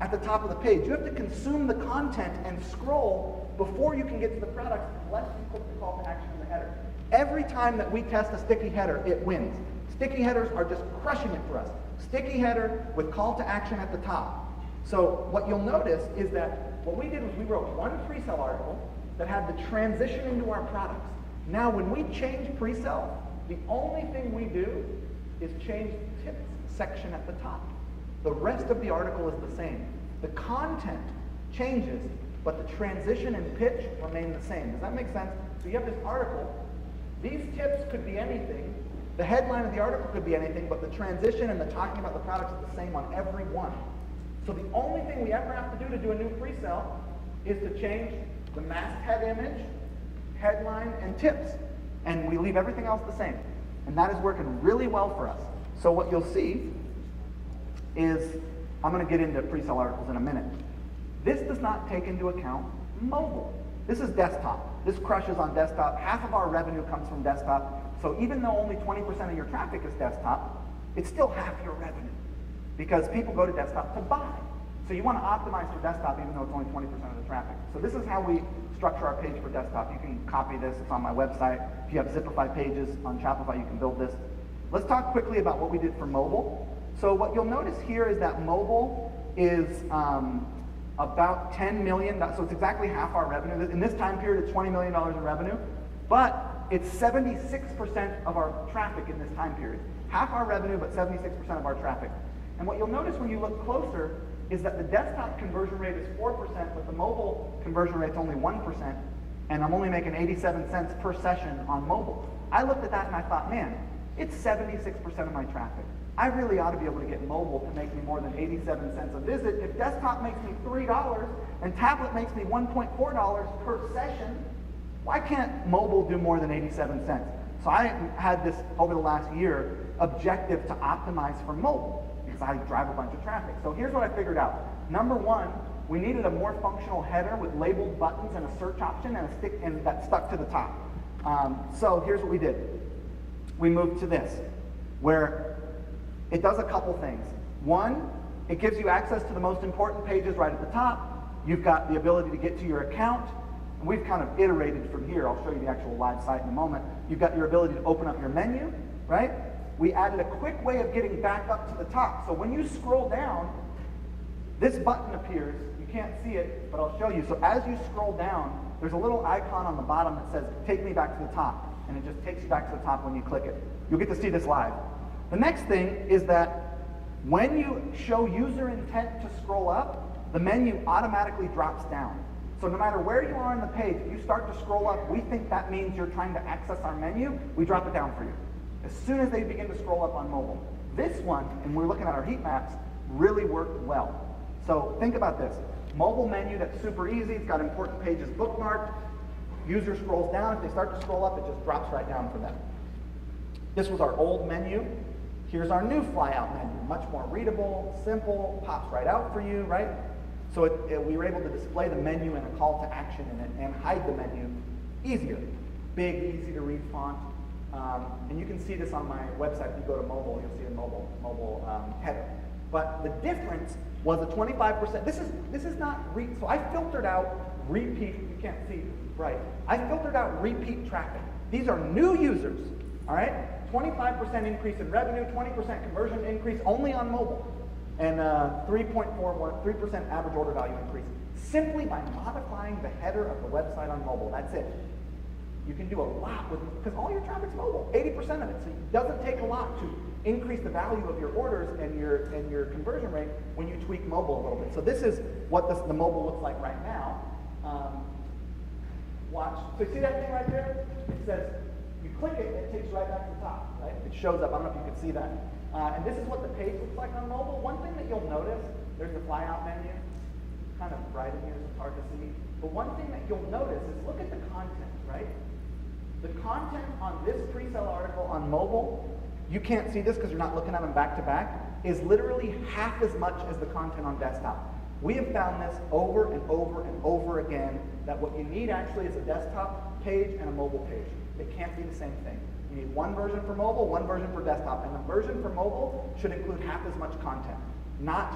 at the top of the page. You have to consume the content and scroll before you can get to the products, unless you click the call to action in the header. Every time that we test a sticky header, it wins. Sticky headers are just crushing it for us. Sticky header with call to action at the top. So what you'll notice is that what we did was we wrote one pre-sale article that had the transition into our products. Now, when we change pre-sale, the only thing we do is change the tips section at the top. The rest of the article is the same. The content changes, but the transition and pitch remain the same. Does that make sense? So you have this article. These tips could be anything. The headline of the article could be anything, but the transition and the talking about the products is the same on every one. So the only thing we ever have to do a new pre-sale is to change the masthead image, headline, and tips. And we leave everything else the same. And that is working really well for us. So what you'll see is, I'm going to get into pre-sale articles in a minute. This does not take into account mobile. This is desktop. This crushes on desktop. Half of our revenue comes from desktop. So even though only 20% of your traffic is desktop, it's still half your revenue because people go to desktop to buy. So you want to optimize for desktop even though it's only 20% of the traffic. So this is how we structure our page for desktop. You can copy this. It's on my website. If you have Zipify pages on Shopify, you can build this. Let's talk quickly about what we did for mobile. So what you'll notice here is that mobile is about $10 million. So it's exactly half our revenue. In this time period, it's $20 million in revenue. But it's 76% of our traffic in this time period. Half our revenue, but 76% of our traffic. And what you'll notice when you look closer is that the desktop conversion rate is 4%, but the mobile conversion rate is only 1%, and I'm only making 87 cents per session on mobile. I looked at that and I thought, man, it's 76% of my traffic. I really ought to be able to get mobile to make me more than 87 cents a visit. If desktop makes me $3 and tablet makes me $1.4 per session, why can't mobile do more than 87 cents? So I had this, over the last year, objective to optimize for mobile because I drive a bunch of traffic. So here's what I figured out. Number one, we needed a more functional header with labeled buttons and a search option and that stuck to the top. So here's what we did. We moved to this, where it does a couple things. One, it gives you access to the most important pages right at the top. You've got the ability to get to your account. And we've kind of iterated from here. I'll show you the actual live site in a moment. You've got your ability to open up your menu, right? We added a quick way of getting back up to the top. So when you scroll down, this button appears. You can't see it, but I'll show you. So as you scroll down, there's a little icon on the bottom that says, take me back to the top. And it just takes you back to the top when you click it. You'll get to see this live. The next thing is that when you show user intent to scroll up, the menu automatically drops down. So no matter where you are on the page, if you start to scroll up, we think that means you're trying to access our menu, we drop it down for you. As soon as they begin to scroll up on mobile. This one, and we're looking at our heat maps, really worked well. So think about this. Mobile menu that's super easy, it's got important pages bookmarked. User scrolls down, if they start to scroll up, it just drops right down for them. This was our old menu. Here's our new flyout menu, much more readable, simple, pops right out for you, right? So we were able to display the menu and a call to action in it and hide the menu easier. Big, easy to read font. And you can see this on my website. If you go to mobile, you'll see a mobile header. But the difference was a 25%. This is not, so I filtered out repeat, you can't see right. I filtered out repeat traffic. These are new users, all right? 25% increase in revenue, 20% conversion increase only on mobile, and 3% average order value increase simply by modifying the header of the website on mobile. That's it. You can do a lot with, because all your traffic's mobile, 80% of it. So it doesn't take a lot to increase the value of your orders and your conversion rate when you tweak mobile a little bit. So this is what the mobile looks like right now. Watch. So you see that thing right there? It says, you click it, it takes you right back to the top, right? It shows up. I don't know if you can see that. And this is what the page looks like on mobile. One thing that you'll notice, there's the flyout menu. It's kind of bright in here, so it's hard to see. But one thing that you'll notice is look at the content, right? The content on this pre-sale article on mobile, you can't see this because you're not looking at them back to back, is literally half as much as the content on desktop. We have found this over and over and over again, that what you need actually is a desktop page and a mobile page. They can't be the same thing. You need one version for mobile, one version for desktop, and the version for mobile should include half as much content. Not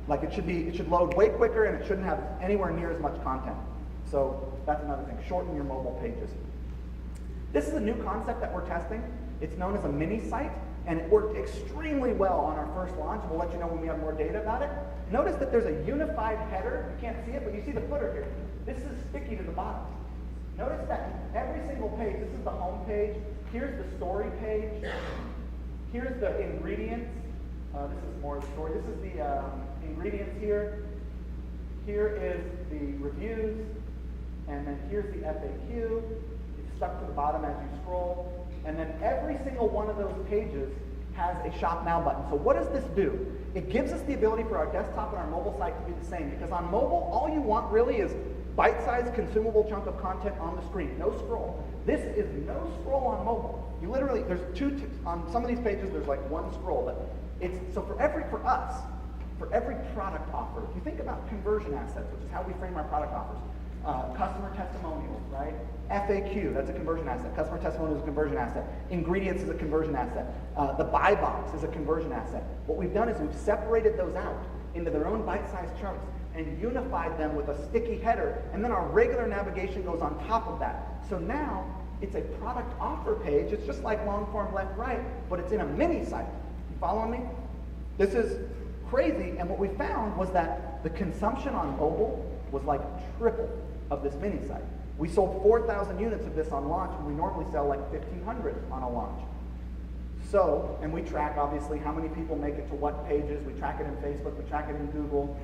like it should load way quicker and it shouldn't have anywhere near as much content. So that's another thing, shorten your mobile pages. This is a new concept that we're testing. It's known as a mini site. and it worked extremely well on our first launch. We'll let you know when we have more data about it. Notice that there's a unified header. You can't see it, but you see the footer here. This is sticky to the bottom. Notice that every single page, this is the home page, here's the story page, here's the ingredients. This is more of the story. This is the ingredients here. Here is the reviews, and then here's the FAQ. It's stuck to the bottom as you scroll. And then every single one of those pages has a Shop Now button. So what does this do? It gives us the ability for our desktop and our mobile site to be the same. Because on mobile, all you want really is bite-sized, consumable chunk of content on the screen. No scroll. This is no scroll on mobile. You literally, there's on some of these pages, there's like one scroll. But it's, so for every product offer, if you think about conversion assets, which is how we frame our product offers, customer testimonials, right? FAQ, that's a conversion asset. Customer testimonial is a conversion asset. Ingredients is a conversion asset. The buy box is a conversion asset. What we've done is we've separated those out into their own bite-sized chunks and unified them with a sticky header, and then our regular navigation goes on top of that. So now it's a product offer page. It's just like long form left right, but it's in a mini site. You following me? This is crazy, and what we found was that the consumption on mobile was like triple of this mini site. We sold 4,000 units of this on launch, and we normally sell like 1,500 on a launch. So, and we track obviously how many people make it to what pages. We track it in Facebook, we track it in Google.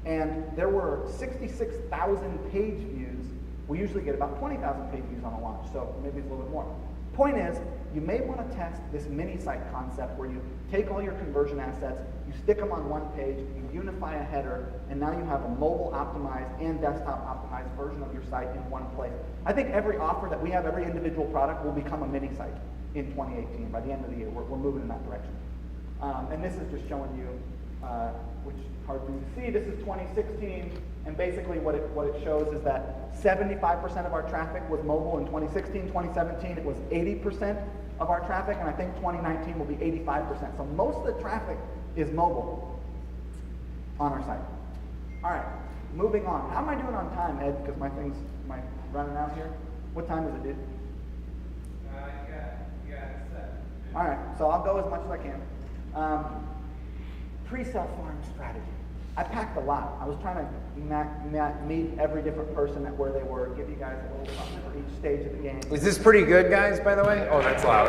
And there were 66,000 page views. We usually get about 20,000 page views on a launch, so maybe it's a little bit more. Point is, you may want to test this mini site concept where you take all your conversion assets, you stick them on one page, you unify a header, and now you have a mobile optimized and desktop optimized version of your site in one place. I think every offer that we have, every individual product will become a mini site in 2018. By the end of the year, we're moving in that direction. And this is just showing you, which is hard for you to see, this is 2016, and basically what it shows is that 75% of our traffic was mobile in 2016. 2017, it was 80% of our traffic, and I think 2019 will be 85%. So most of the traffic is mobile on our site. All right, moving on. How am I doing on time, Ed? Because my thing's running out here. What time is it, dude? You got 7. All right, so I'll go as much as I can. Pre-sale farm strategy. I packed a lot. I was trying to meet every different person at where they were, give you guys a little something for each stage of the game. Is this pretty good, guys, by the way? Oh, that's loud.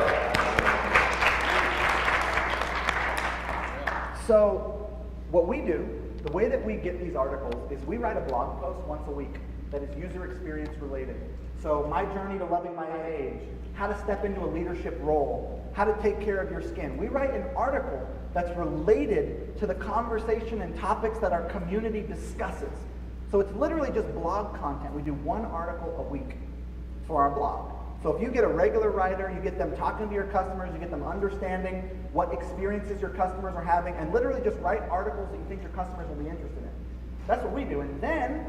So what we do, the way that we get these articles is we write a blog post once a week that is user experience related. So my journey to loving my age, how to step into a leadership role, how to take care of your skin. We write an article that's related to the conversation and topics that our community discusses. So it's literally just blog content. We do one article a week for our blog. So if you get a regular writer, you get them talking to your customers, you get them understanding what experiences your customers are having, and literally just write articles that you think your customers will be interested in. That's what we do. And then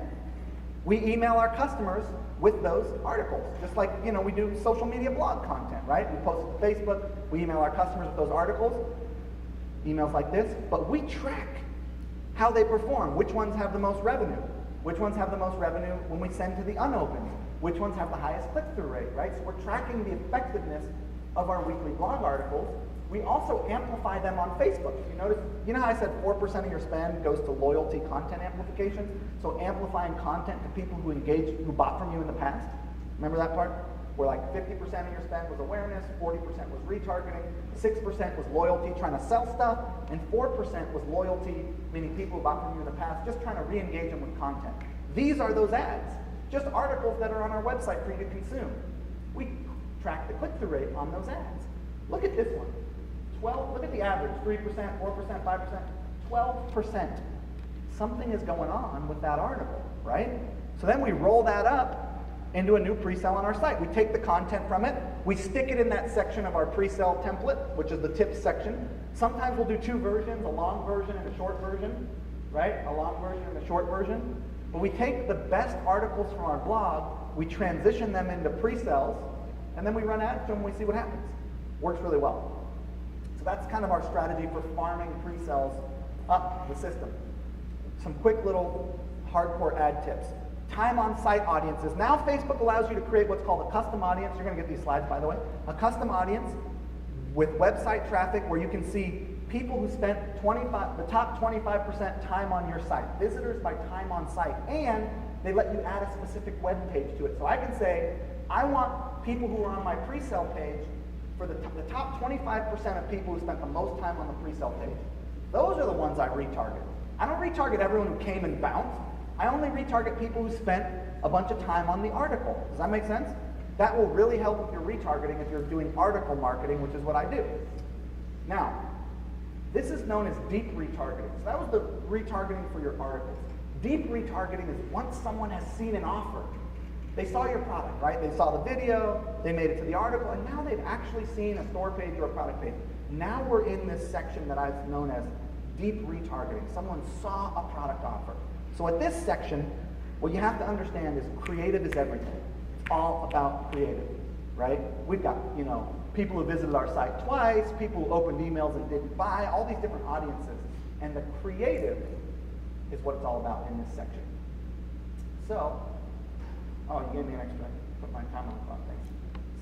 we email our customers with those articles. Just like, we do social media blog content, right? We post it to Facebook, we email our customers with those articles, emails like this, but we track how they perform, which ones have the most revenue, which ones have the most revenue when we send to the unopened, which ones have the highest click-through rate, right? So we're tracking the effectiveness of our weekly blog articles. We also amplify them on Facebook. If you notice, you know how I said 4% of your spend goes to loyalty content amplification? So amplifying content to people who who bought from you in the past. Remember that part? Where like 50% of your spend was awareness, 40% was retargeting, 6% was loyalty, trying to sell stuff, and 4% was loyalty, meaning people who bought from you in the past, just trying to re-engage them with content. These are those ads, just articles that are on our website for you to consume. We track the click-through rate on those ads. Look at this one. Look at the average, 3%, 4%, 5%, 12%. Something is going on with that article, right? So then we roll that up into a new pre-sale on our site. We take the content from it, we stick it in that section of our pre-sale template, which is the tips section. Sometimes we'll do two versions, a long version and a short version, right? A long version and a short version. But we take the best articles from our blog, we transition them into pre-sales, and then we run ads to them and we see what happens. Works really well. So that's kind of our strategy for farming pre-sales up the system. Some quick little hardcore ad tips. Time on site audiences. Now Facebook allows you to create what's called a custom audience. You're going to get these slides, by the way. A custom audience with website traffic where you can see people who spent the top 25% time on your site, visitors by time on site, and they let you add a specific web page to it. So I can say, I want people who are on my pre-sale page for the top 25% of people who spent the most time on the pre-sale page. Those are the ones I retarget. I don't retarget everyone who came and bounced. I only retarget people who spent a bunch of time on the article. Does that make sense? That will really help with your retargeting if you're doing article marketing, which is what I do. Now, this is known as deep retargeting. So that was the retargeting for your articles. Deep retargeting is once someone has seen an offer, they saw your product, right? They saw the video, they made it to the article, and now they've actually seen a store page or a product page. Now we're in this section that I've known as deep retargeting. Someone saw a product offer. So at this section, what you have to understand is creative is everything. It's all about creative, right? We've got, people who visited our site twice, people who opened emails and didn't buy, all these different audiences. And the creative is what it's all about in this section. So, you gave me an extra, put my time on the clock, thanks.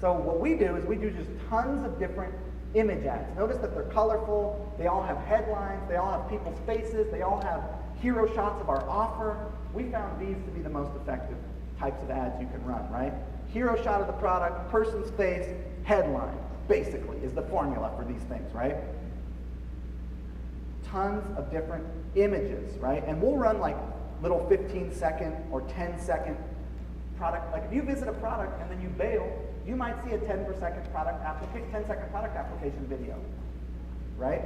So what we do is we do just tons of different image ads. Notice that they're colorful, they all have headlines, they all have people's faces, they all have hero shots of our offer. We found these to be the most effective types of ads you can run, right? Hero shot of the product, person's face, headline, basically, is the formula for these things, right? Tons of different images, right? And we'll run like little 15-second or 10-second product. Like if you visit a product and then you bail, you might see a 10-second product application video, right?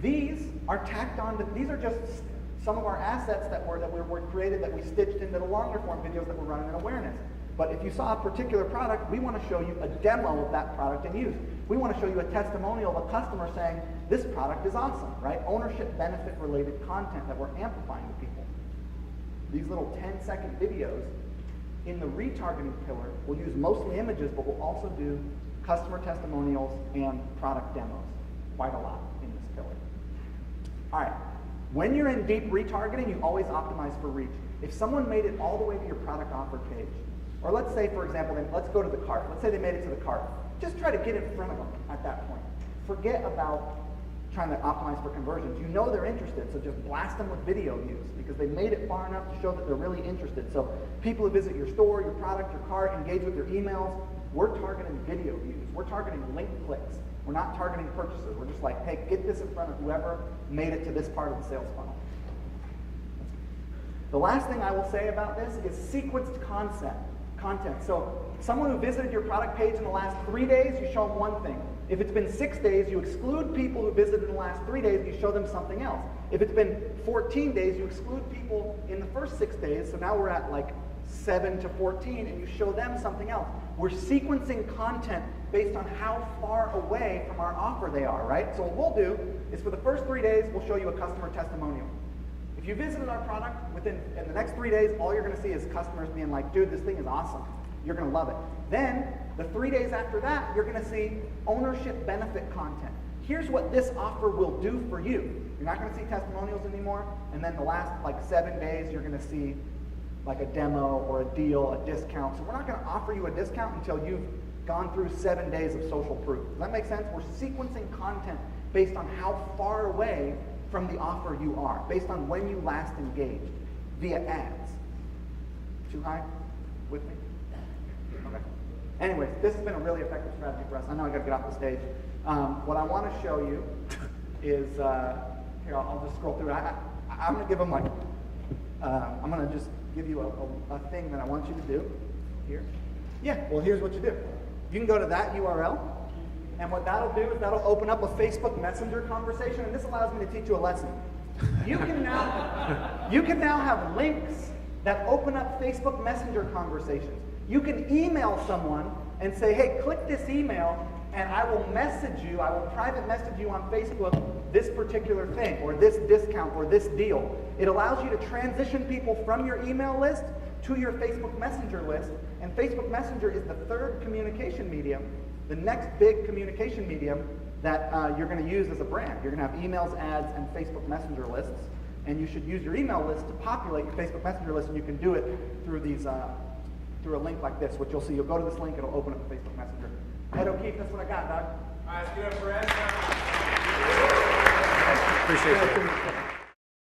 These are tacked on to, these are just some of our assets that were created that we stitched into the longer form videos that we're running in awareness. But if you saw a particular product, we want to show you a demo of that product in use. We want to show you a testimonial of a customer saying, this product is awesome, right? Ownership benefit related content that we're amplifying to people. These little 10-second videos in the retargeting pillar will use mostly images, but we'll also do customer testimonials and product demos. Quite a lot in this pillar. All right. When you're in deep retargeting, you always optimize for reach. If someone made it all the way to your product offer page, or let's say, for example, let's go to the cart. Let's say they made it to the cart. Just try to get in front of them at that point. Forget about trying to optimize for conversions. You know they're interested, so just blast them with video views because they made it far enough to show that they're really interested. So people who visit your store, your product, your cart, engage with your emails, we're targeting video views. We're targeting link clicks. We're not targeting purchases. We're just like, hey, get this in front of whoever made it to this part of the sales funnel. The last thing I will say about this is sequenced content. So someone who visited your product page in the last 3 days, you show them one thing. If it's been 6 days, you exclude people who visited in the last 3 days, and you show them something else. If it's been 14 days, you exclude people in the first 6 days, so now we're at like 7 to 14, and you show them something else. We're sequencing content based on how far away from our offer they are, right? So what we'll do is for the first 3 days, we'll show you a customer testimonial. If you visited our product in the next 3 days, all you're going to see is customers being like, dude, this thing is awesome. You're going to love it. Then, the 3 days after that, you're going to see ownership benefit content. Here's what this offer will do for you. You're not going to see testimonials anymore. And then the last 7 days, you're going to see like a demo or a deal, a discount. So we're not going to offer you a discount until you've gone through 7 days of social proof. Does that make sense? We're sequencing content based on how far away from the offer you are, based on when you last engaged via ads. Too high? With me? Okay. Anyways, this has been a really effective strategy for us. I know I got to get off the stage. What I want to show you is, here, I'll just scroll through it. I'm going to give them I'm going to just give you a thing that I want you to do here. Yeah, well, here's what you do. You can go to that URL, and what that'll do is that'll open up a Facebook Messenger conversation, and this allows me to teach you a lesson. You can now have links that open up Facebook Messenger conversations. You can email someone and say, hey, click this email, and I will message you, I will private message you on Facebook this particular thing, or this discount, or this deal. It allows you to transition people from your email list to your Facebook Messenger list, and Facebook Messenger is the third communication medium, the next big communication medium that you're going to use as a brand. You're going to have emails, ads, and Facebook Messenger lists, and you should use your email list to populate your Facebook Messenger list, and you can do it through these through a link like this, which you'll see. You'll go to this link, it'll open up the Facebook Messenger Ed O'Keefe, that's what I got, dog. All right, let's give it up for Ezra. Appreciate it.